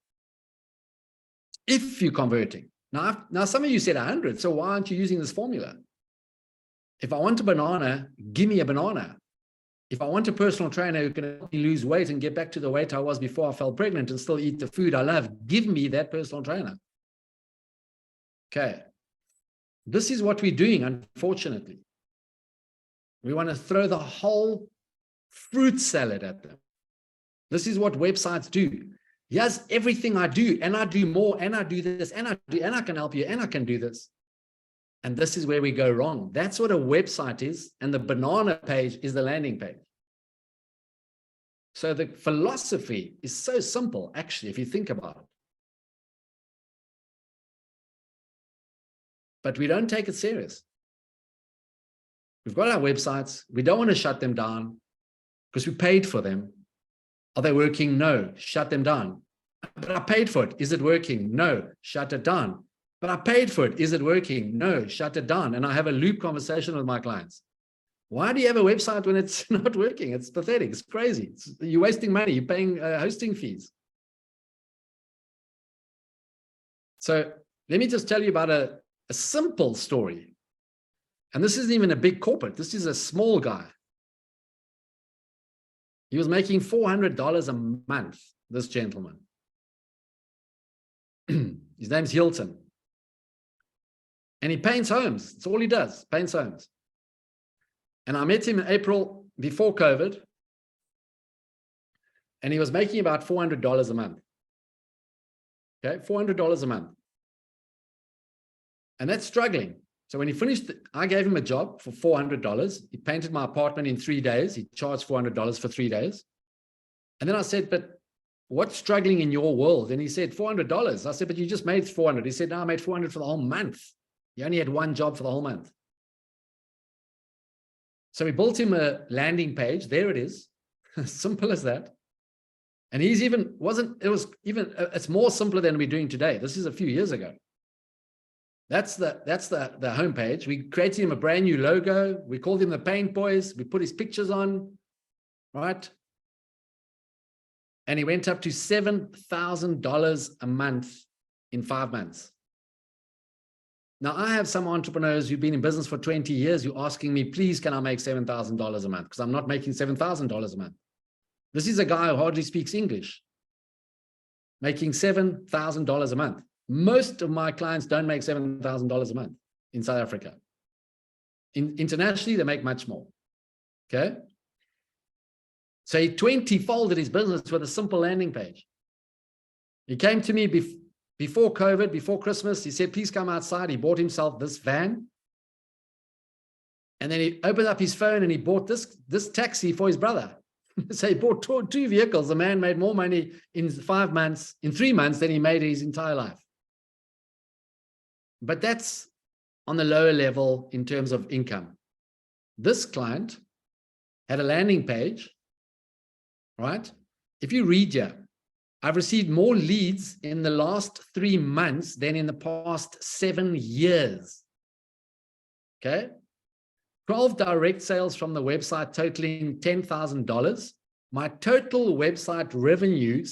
if you're converting. Now some of you said 100, so why aren't you using this formula? If I want a banana, give me a banana. If I want a personal trainer who can help me lose weight and get back to the weight I was before I fell pregnant and still eat the food I love, give me that personal trainer. Okay. This is what we're doing, unfortunately. We want to throw the whole fruit salad at them. This is what websites do. Yes, everything I do, and I do more, and I do this, and I can help you, and I can do this. And this is where we go wrong. That's what a website is, and the banana page is the landing page. So the philosophy is so simple, actually, if you think about it. But we don't take it serious. We've got our websites. We don't want to shut them down because we paid for them. Are they working? No, shut them down. But I paid for it. Is it working? No, shut it down. But I paid for it. Is it working? No, shut it down. And I have a loop conversation with my clients. Why do you have a website when it's not working? It's pathetic. It's crazy. You're wasting money. You're paying hosting fees. So let me just tell you about a simple story. And this isn't even a big corporate. This is a small guy. He was making $400 a month, this gentleman. His name's Hilton. And he paints homes. That's all he does, paints homes. And I met him in April before COVID. And he was making about $400 a month. Okay, $400 a month. And that's struggling. So when he finished, I gave him a job for $400. He painted my apartment in 3 days. He charged $400 for 3 days. And then I said, but what's struggling in your world? And he said, $400. I said, but you just made $400. He said, no, I made $400 for the whole month. He only had one job for the whole month. So we built him a landing page. There it is. Simple as that. And it's more simpler than we're doing today. This is a few years ago. That's the homepage. We created him a brand new logo. We called him the Paint Boys. We put his pictures on, right? And he went up to $7,000 a month in 5 months. Now, I have some entrepreneurs who've been in business for 20 years who are asking me, please, can I make $7,000 a month? Because I'm not making $7,000 a month. This is a guy who hardly speaks English, making $7,000 a month. Most of my clients don't make $7,000 a month in South Africa. Internationally, they make much more. Okay. So he 20-folded his business with a simple landing page. He came to me before COVID, before Christmas. He said, please come outside. He bought himself this van. And then he opened up his phone and he bought this taxi for his brother. So he bought two vehicles. The man made more money in 3 months than he made his entire life. But that's on the lower level in terms of income. This client had a landing page, right? If you read here, I've received more leads in the last 3 months than in the past 7 years. Okay. 12 direct sales from the website totaling $10,000. My total website revenue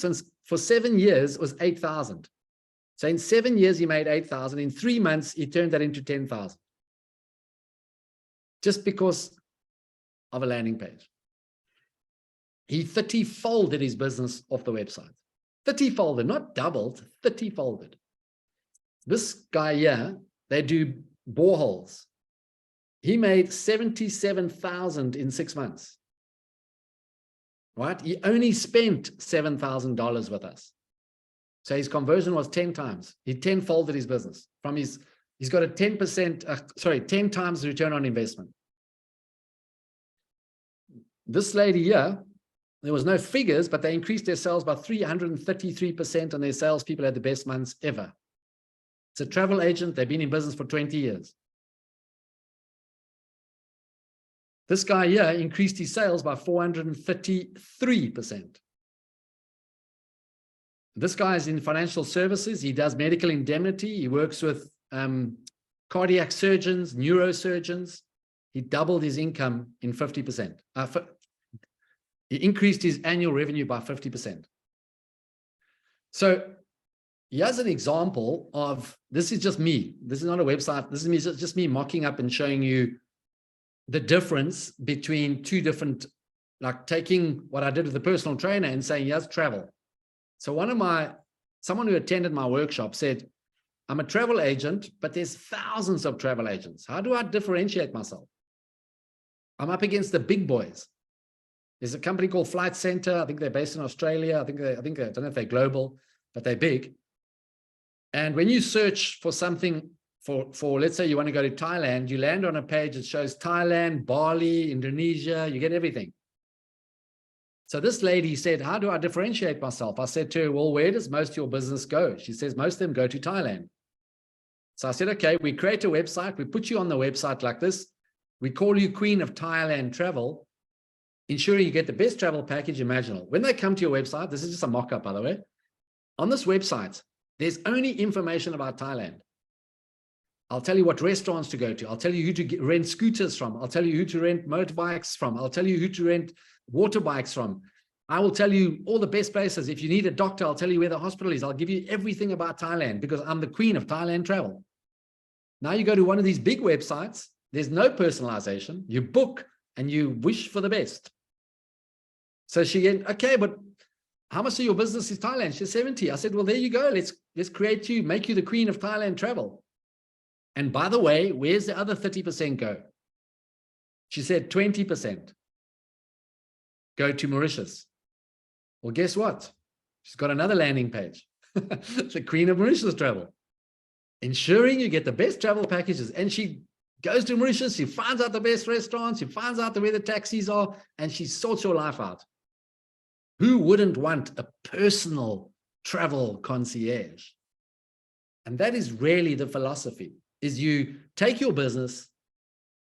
for 7 years was $8,000. So in 7 years, he made $8,000. In 3 months, he turned that into $10,000. Just because of a landing page. He 30-folded his business off the website. 30-folded, not doubled, 30-folded. This guy here, they do boreholes. He made $77,000 in 6 months. Right? He only spent $7,000 with us. So his conversion was 10 times. He 10-folded his business from he's got a 10 times return on investment. this lady here, there was no figures, but they increased their sales by 333%, and their salespeople had the best months ever. It's a travel agent. They've been in business for 20 years. This guy here increased his sales by 433%. This guy is in financial services. He does medical indemnity. He works with cardiac surgeons, neurosurgeons. He doubled his income in 50%. He increased his annual revenue by 50%. So here's an example of, this is just me. This is not a website. This is just me mocking up and showing you the difference between two different, like taking what I did with the personal trainer and saying, yes, travel. So someone who attended my workshop said, I'm a travel agent, but there's thousands of travel agents. How do I differentiate myself? I'm up against the big boys. There's a company called Flight Centre. I think they're based in Australia. I don't know if they're global, but they're big. And when you search for something for let's say you want to go to Thailand, you land on a page that shows Thailand, Bali, Indonesia, you get everything. So this lady said, how do I differentiate myself? I said to her, well, where does most of your business go? She says, most of them go to Thailand. So I said, okay, we create a website. We put you on the website like this. We call you Queen of Thailand Travel, ensuring you get the best travel package imaginable. When they come to your website, this is just a mock-up, by the way. On this website, there's only information about Thailand. I'll tell you what restaurants to go to. I'll tell you who to rent scooters from. I'll tell you who to rent motorbikes from. I'll tell you who to rent water bikes from. I will tell you all the best places. If you need a doctor, I'll tell you where the hospital is. I'll give you everything about Thailand because I'm the Queen of Thailand Travel. Now you go to one of these big websites, there's no personalization. You book and you wish for the best. So she went, okay, but how much of your business is Thailand? She's 70. I said, well, there you go. Let's create you, make you the Queen of Thailand Travel. And by the way, where's the other 30% go? She said 20% go to Mauritius. Well, guess what? She's got another landing page. The Queen of Mauritius Travel. Ensuring you get the best travel packages. And she goes to Mauritius, she finds out the best restaurants, she finds out where the taxis are, and she sorts your life out. Who wouldn't want a personal travel concierge? And that is really the philosophy, is you take your business.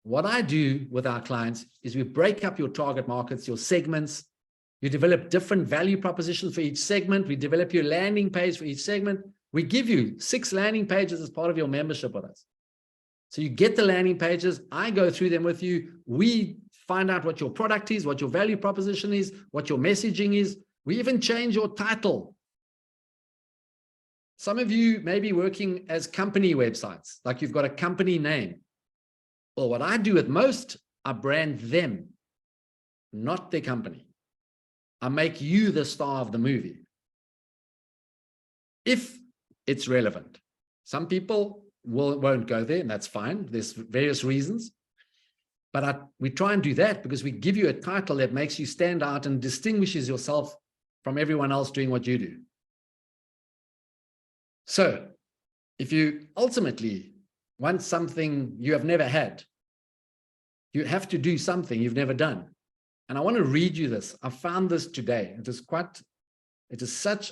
What I do with our clients is we break up your target markets, your segments. You develop different value propositions for each segment. We develop your landing page for each segment. We give you 6 landing pages as part of your membership with us. So you get the landing pages. I go through them with you. We find out what your product is, what your value proposition is, what your messaging is. We even change your title. Some of you may be working as company websites, like you've got a company name. Well, what I do at most, I brand them, not their company. I make you the star of the movie. If it's relevant. Some people won't go there, and that's fine. There's various reasons. But we try and do that because we give you a title that makes you stand out and distinguishes yourself from everyone else doing what you do. So if you ultimately want something you have never had, you have to do something you've never done. And I want to read you this. I found this today. I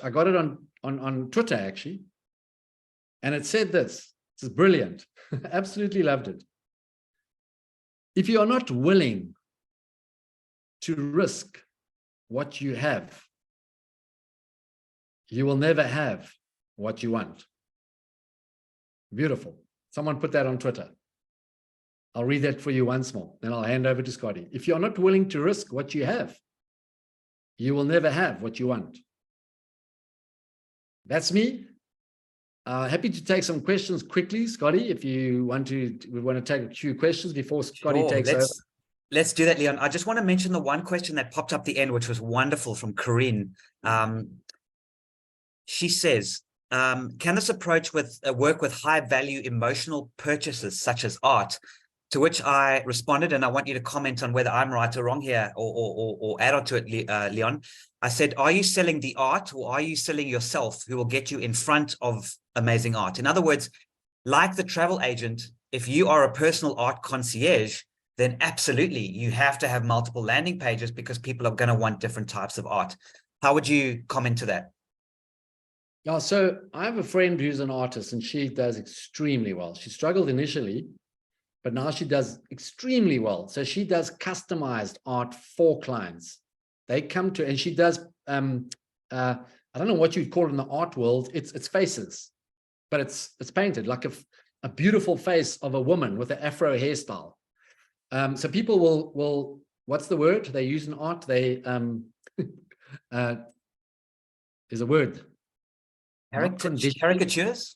got it on Twitter actually. And it said this. This is brilliant. Absolutely loved it. If you are not willing to risk what you have, you will never have what you want. Beautiful. Someone put that on Twitter. I'll read that for you once more, then I'll hand over to Scotty. If you're not willing to risk what you have, you will never have what you want. That's me. Happy to take some questions quickly, Scotty, if you want to. We want to take a few questions before Scotty takes over. Let's do that, Leon. I just want to mention the one question that popped up at the end, which was wonderful, from Corinne. She says, can this approach work with high value emotional purchases such as art? To which I responded, and I want you to comment on whether I'm right or wrong here, or add on to it, Leon. I said, are you selling the art, or are you selling yourself, who will get you in front of amazing art? In other words, like the travel agent, if you are a personal art concierge, then absolutely you have to have multiple landing pages because people are going to want different types of art. How would you comment to that? Yeah, so I have a friend who's an artist and she does extremely well. She struggled initially, but now she does extremely well. So she does customized art for clients. They come to, and she does, I don't know what you'd call it in the art world. It's faces, but it's painted like a beautiful face of a woman with an Afro hairstyle. So people will, what's the word they use in art? They, there's a word. Caricatures?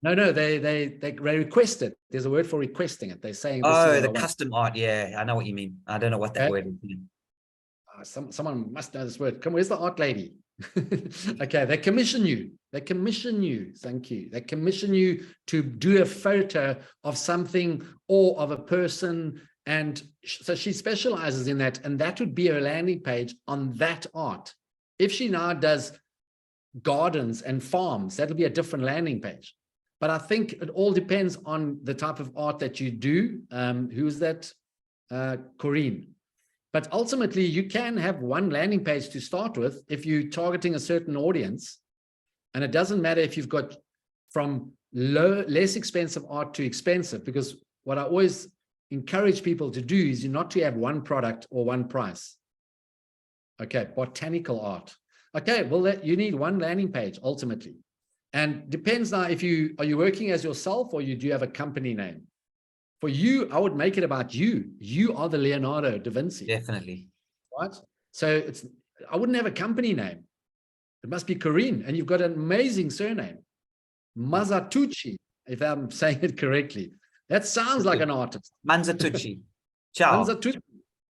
No, they request it. There's a word for requesting it. They're saying, this Oh, is the custom art. Yeah, I know what you mean. I don't know what that word is. Someone must know this word. Come, where's the art lady? Okay, they commission you. They commission you. Thank you. They commission you to do a photo of something or of a person. And so she specializes in that. And that would be her landing page on that art. If she now does gardens and farms, that'll be a different landing page. But I think it all depends on the type of art that you do. Who's that? Corinne. But ultimately, you can have one landing page to start with if you're targeting a certain audience. And it doesn't matter if you've got from less expensive art to expensive, because what I always encourage people to do is not to have one product or one price. Okay, botanical art. Okay, well, you need one landing page ultimately. And depends now if are you working as yourself or do you have a company name? For you, I would make it about you. You are the Leonardo da Vinci. Definitely. Right? So I wouldn't have a company name. It must be Corinne, and you've got an amazing surname. Manzatucci, if I'm saying it correctly. That sounds like an artist. Manzatucci. Ciao. Manzatucci.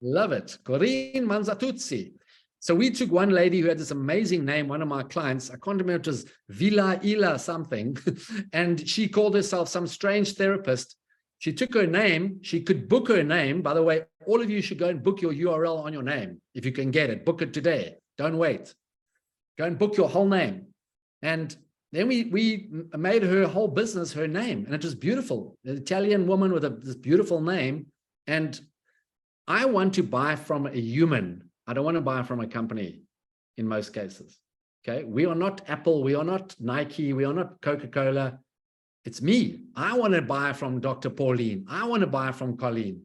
Love it. Corinne Manzatucci. So we took one lady who had this amazing name, one of my clients, I can't remember, it was Vila Ila something, and she called herself some strange therapist. She took her name, she could book her name. By the way, all of you should go and book your URL on your name. If you can get it, book it today. Don't wait. Go and book your whole name. And then we made her whole business her name, and it was beautiful. An Italian woman with this beautiful name. And I want to buy from a human. I don't want to buy from a company in most cases. Okay. We are not Apple. We are not Nike. We are not Coca-Cola. It's me. I want to buy from Dr. Pauline. I want to buy from Colleen.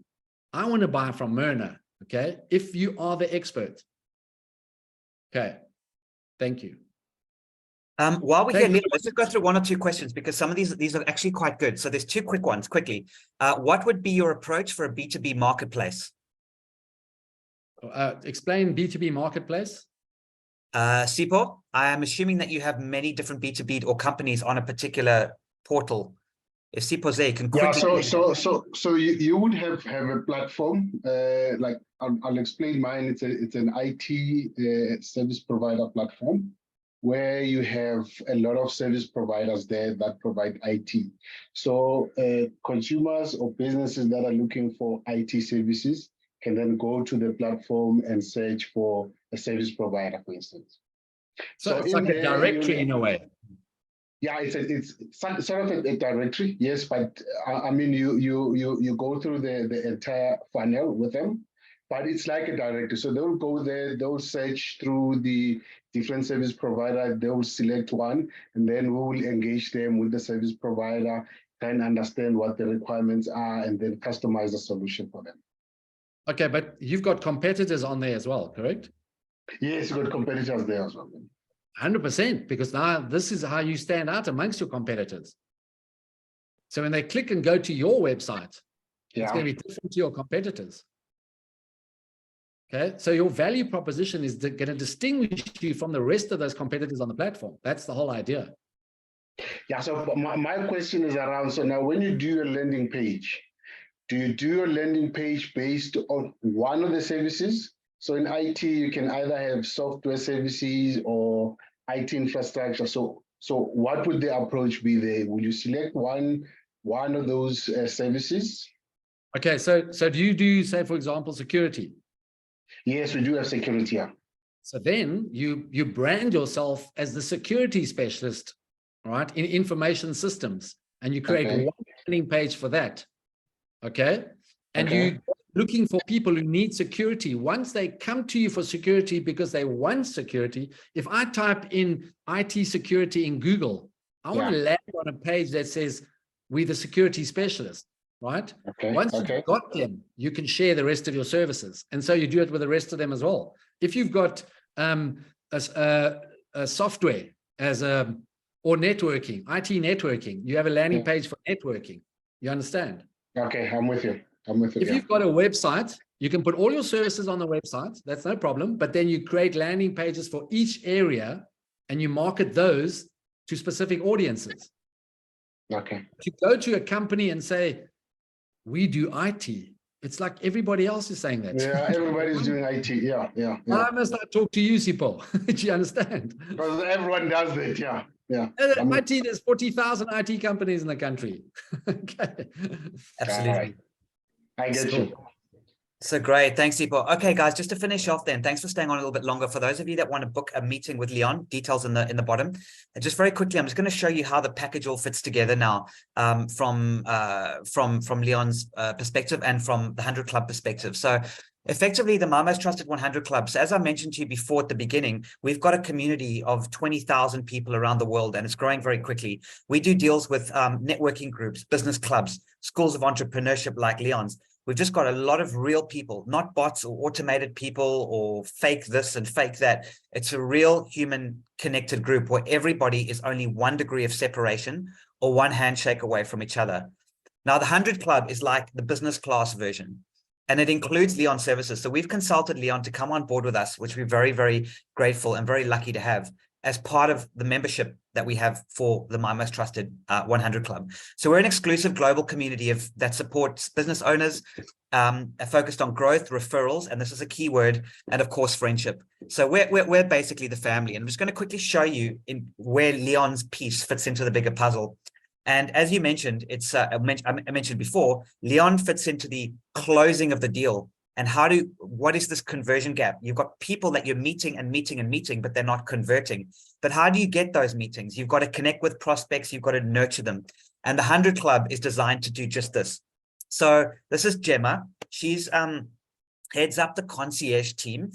I want to buy from Myrna. Okay. If you are the expert. Okay. Thank you. While we're here, let's just go through one or two questions because some of these are actually quite good. So there's two quick ones quickly. What would be your approach for a B2B marketplace? Explain B2B marketplace. Sipho, I am assuming that you have many different B2B or companies on a particular portal. If Sipho's there, you can quickly. Yeah, so you would have a platform, like I'll explain mine. It's an IT service provider platform where you have a lot of service providers there that provide IT. So consumers or businesses that are looking for IT services can then go to the platform and search for a service provider, for instance. So it's like a directory in a way. Yeah, it's sort of a directory, yes, but I mean you go through the entire funnel with them, but it's like a directory. So they'll go there, they'll search through the different service provider, they'll select one, and then we will engage them with the service provider, and understand what the requirements are, and then customize the solution for them. Okay, but you've got competitors on there as well, correct? Yes, you've got competitors there as well. 100%, because now this is how you stand out amongst your competitors. So when they click and go to your website, it's going to be different to your competitors. Okay, so your value proposition is going to distinguish you from the rest of those competitors on the platform. That's the whole idea. Yeah, so my question is around, so now when you do your landing page, do you do your landing page based on one of the services? So in IT, you can either have software services or IT infrastructure. So what would the approach be there? Will you select one of those services? Okay, so do you do, say, for example, security? Yes, we do have security. Yeah. So then you brand yourself as the security specialist, right, in information systems, and you create one landing page for that. Okay, and Okay. you looking for people who need security. Once they come to you for security because they want security, if I type in IT security in Google, I want to land on a page that says, we're the security specialist, right? Okay. Once Okay. you've got them, you can share the rest of your services. And so you do it with the rest of them as well. If you've got a software as or networking, IT networking, you have a landing page for networking. You understand? Okay. I'm with you. If you've got a website, you can put all your services on the website. That's no problem. But then you create landing pages for each area and you market those to specific audiences. Okay. To go to a company and say, we do IT, it's like everybody else is saying that. Yeah, everybody's doing IT. Yeah. Why must I talk to you, Sipho? Do you understand? Because everyone does it. Yeah. IT, there's 40,000 IT companies in the country. Okay. Absolutely. I get you. So great. Thanks, Sipho. Okay, guys, just to finish off then, thanks for staying on a little bit longer. For those of you that want to book a meeting with Leon, details in the bottom. And just very quickly, I'm just going to show you how the package all fits together now from Leon's perspective and from the 100 Club perspective. So effectively, the My Most Trusted 100 Clubs, as I mentioned to you before at the beginning, we've got a community of 20,000 people around the world, and it's growing very quickly. We do deals with networking groups, business clubs, schools of entrepreneurship like Leon's. We've just got a lot of real people, not bots or automated people or fake this and fake that. It's a real human connected group where everybody is only 1 degree of separation or 1 handshake away from each other. Now, the 100 Club is like the business class version, and it includes Leon services. So we've consulted Leon to come on board with us, which we're very, very grateful and very lucky to have as part of the membership that we have for the My Most Trusted 100 Club. So we're an exclusive global community that supports business owners, focused on growth, referrals, and this is a key word, and of course, friendship. So we're basically the family. And I'm just going to quickly show you where Leon's piece fits into the bigger puzzle. And as you mentioned, I mentioned before, Leon fits into the closing of the deal. And what is this conversion gap? You've got people that you're meeting, but they're not converting. But how do you get those meetings? You've got to connect with prospects. You've got to nurture them. And the 100 Club is designed to do just this. So this is Gemma. She's heads up the concierge team.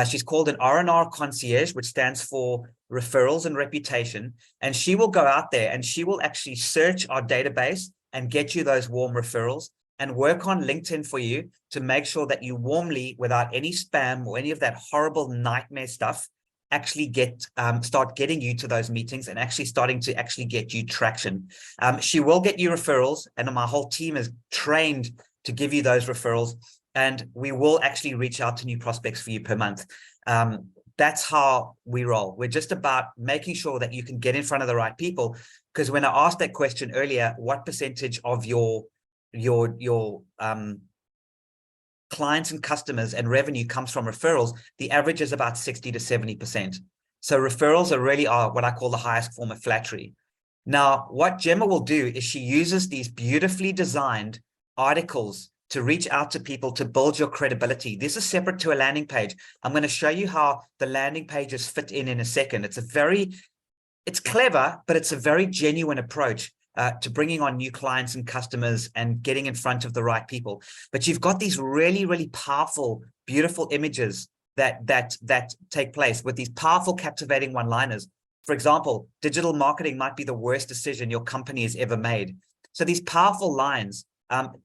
She's called an R&R concierge, which stands for referrals and reputation. And she will go out there and she will actually search our database and get you those warm referrals and work on LinkedIn for you to make sure that you warmly, without any spam or any of that horrible nightmare stuff, actually start getting you to those meetings and actually starting to get you traction. She will get you referrals, and my whole team is trained to give you those referrals, and we will actually reach out to new prospects for you per month. That's how we roll. We're just about making sure that you can get in front of the right people, because when I asked that question earlier, what percentage of your clients and customers and revenue comes from referrals, the average is about 60 to 70%. So referrals are what I call the highest form of flattery. Now, what Gemma will do is she uses these beautifully designed articles to reach out to people to build your credibility. This is separate to a landing page. I'm going to show you how the landing pages fit in a second. It's clever, but it's a very genuine approach to bringing on new clients and customers and getting in front of the right people. But you've got these really, really powerful, beautiful images that take place with these powerful, captivating one-liners. For example, digital marketing might be the worst decision your company has ever made. So these powerful lines,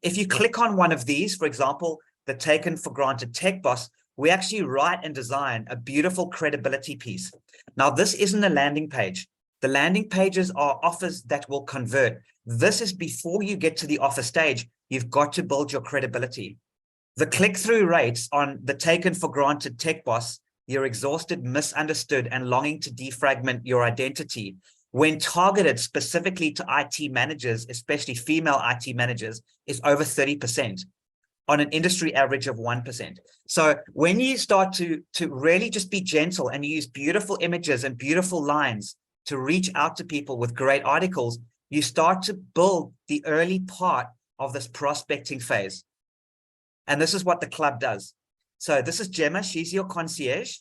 if you click on one of these, for example, the Taken for Granted Tech Boss, we actually write and design a beautiful credibility piece. Now, this isn't a landing page. The landing pages are offers that will convert. This is before you get to the offer stage. You've got to build your credibility. The click-through rates on the Taken for Granted Tech Boss, you're exhausted, misunderstood, and longing to defragment your identity, when targeted specifically to IT managers, especially female IT managers, is over 30% on an industry average of 1%. So when you start to really just be gentle and use beautiful images and beautiful lines to reach out to people with great articles, you start to build the early part of this prospecting phase. And this is what the club does. So this is Gemma. She's your concierge.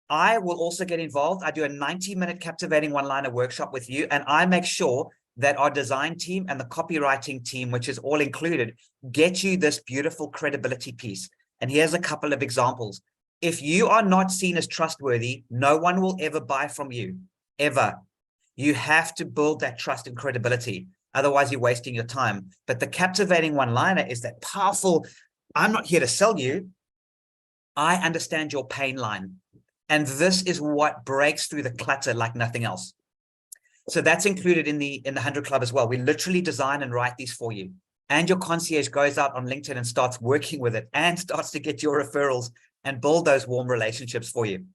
I will also get involved. I do a 90-minute captivating one-liner workshop with you, and I make sure that our design team and the copywriting team, which is all included, get you this beautiful credibility piece. And here's a couple of examples. If you are not seen as trustworthy, no one will ever buy from you, ever. You have to build that trust and credibility. Otherwise, you're wasting your time. But the captivating one-liner is that powerful, I'm not here to sell you. I understand your pain line. And this is what breaks through the clutter like nothing else. So that's included in the 100 Club as well. We literally design and write these for you. And your concierge goes out on LinkedIn and starts working with it and starts to get your referrals and build those warm relationships for you.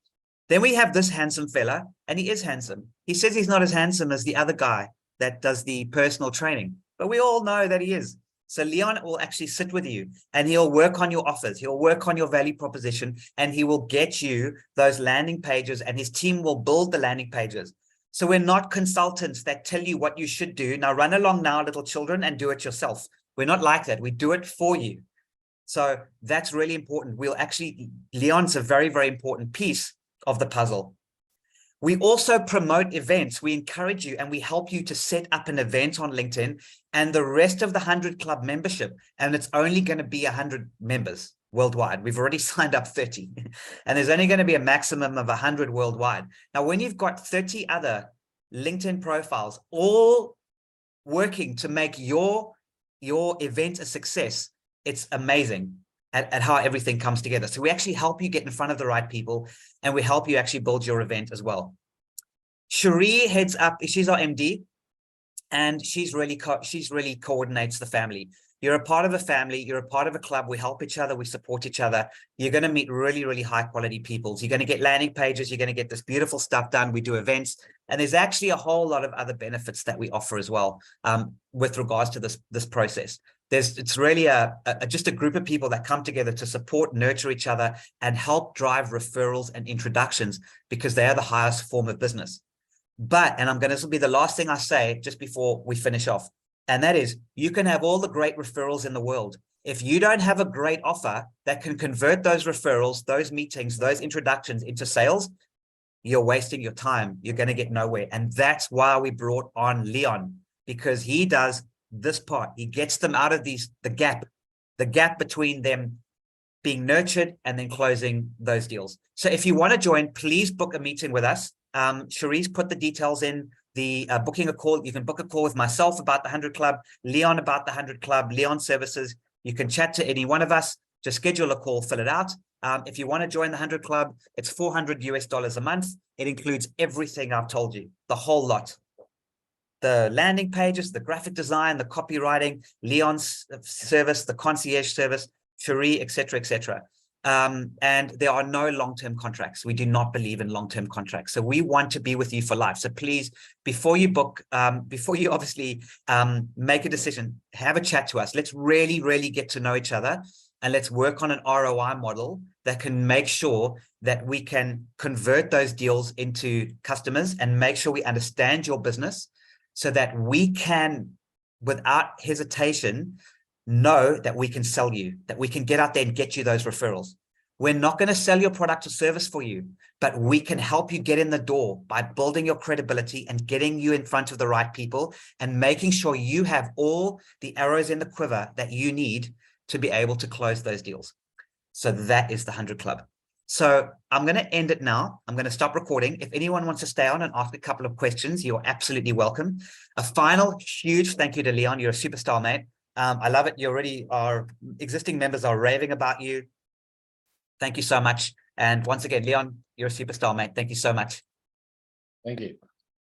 Then we have this handsome fella, and he is handsome. He says he's not as handsome as the other guy that does the personal training, but we all know that he is. So Leon will actually sit with you and he'll work on your offers. He'll work on your value proposition, and he will get you those landing pages, and his team will build the landing pages. So we're not consultants that tell you what you should do. Now run along now, little children, and do it yourself. We're not like that. We do it for you. So that's really important. Leon's a very, very important piece of the puzzle. We also promote events. We encourage you and we help you to set up an event on LinkedIn and the rest of the 100 Club membership. And it's only going to be 100 members worldwide. We've already signed up 30 and there's only going to be a maximum of 100 worldwide. Now, when you've got 30 other LinkedIn profiles all working to make your event a success, it's amazing at how everything comes together. So we actually help you get in front of the right people, and we help you actually build your event as well. Cherie heads up, she's our MD, and she's really coordinates the family. You're a part of a family, you're a part of a club, we help each other, we support each other. You're going to meet really, really high quality people. You're going to get landing pages, you're going to get this beautiful stuff done. We do events, and there's actually a whole lot of other benefits that we offer as well with regards to this process. It's really just a group of people that come together to support, nurture each other, and help drive referrals and introductions, because they are the highest form of business. But, and this will be the last thing I say just before we finish off, and that is, you can have all the great referrals in the world. If you don't have a great offer that can convert those referrals, those meetings, those introductions into sales, you're wasting your time. You're going to get nowhere. And that's why we brought on Leon, because he does this part. He gets them out of the gap between them being nurtured and then closing those deals. So if you want to join, please book a meeting with us. Cherie's put the details in the booking a call. You can book a call with myself about the 100 Club, Leon about the 100 Club, Leon Services. You can chat to any one of us. Just schedule a call, fill it out. If you want to join the 100 Club, it's $400 a month. It includes everything I've told you, the whole lot. The landing pages, the graphic design, the copywriting, Leon's service, the concierge service, Cherie, etc., etc. And there are no long-term contracts. We do not believe in long-term contracts. So we want to be with you for life. So please, before you book, before you obviously make a decision, have a chat to us. Let's really, really get to know each other, and let's work on an ROI model that can make sure that we can convert those deals into customers and make sure we understand your business, so that we can, without hesitation, know that we can sell you, that we can get out there and get you those referrals. We're not going to sell your product or service for you, but we can help you get in the door by building your credibility and getting you in front of the right people and making sure you have all the arrows in the quiver that you need to be able to close those deals. So that is the 100 Club. So I'm going to end it now. I'm going to stop recording. If anyone wants to stay on and ask a couple of questions, you're absolutely welcome. A final huge thank you to Leon. You're a superstar, mate. I love it. Our existing members are raving about you. Thank you so much. And once again, Leon, you're a superstar, mate. Thank you so much. Thank you.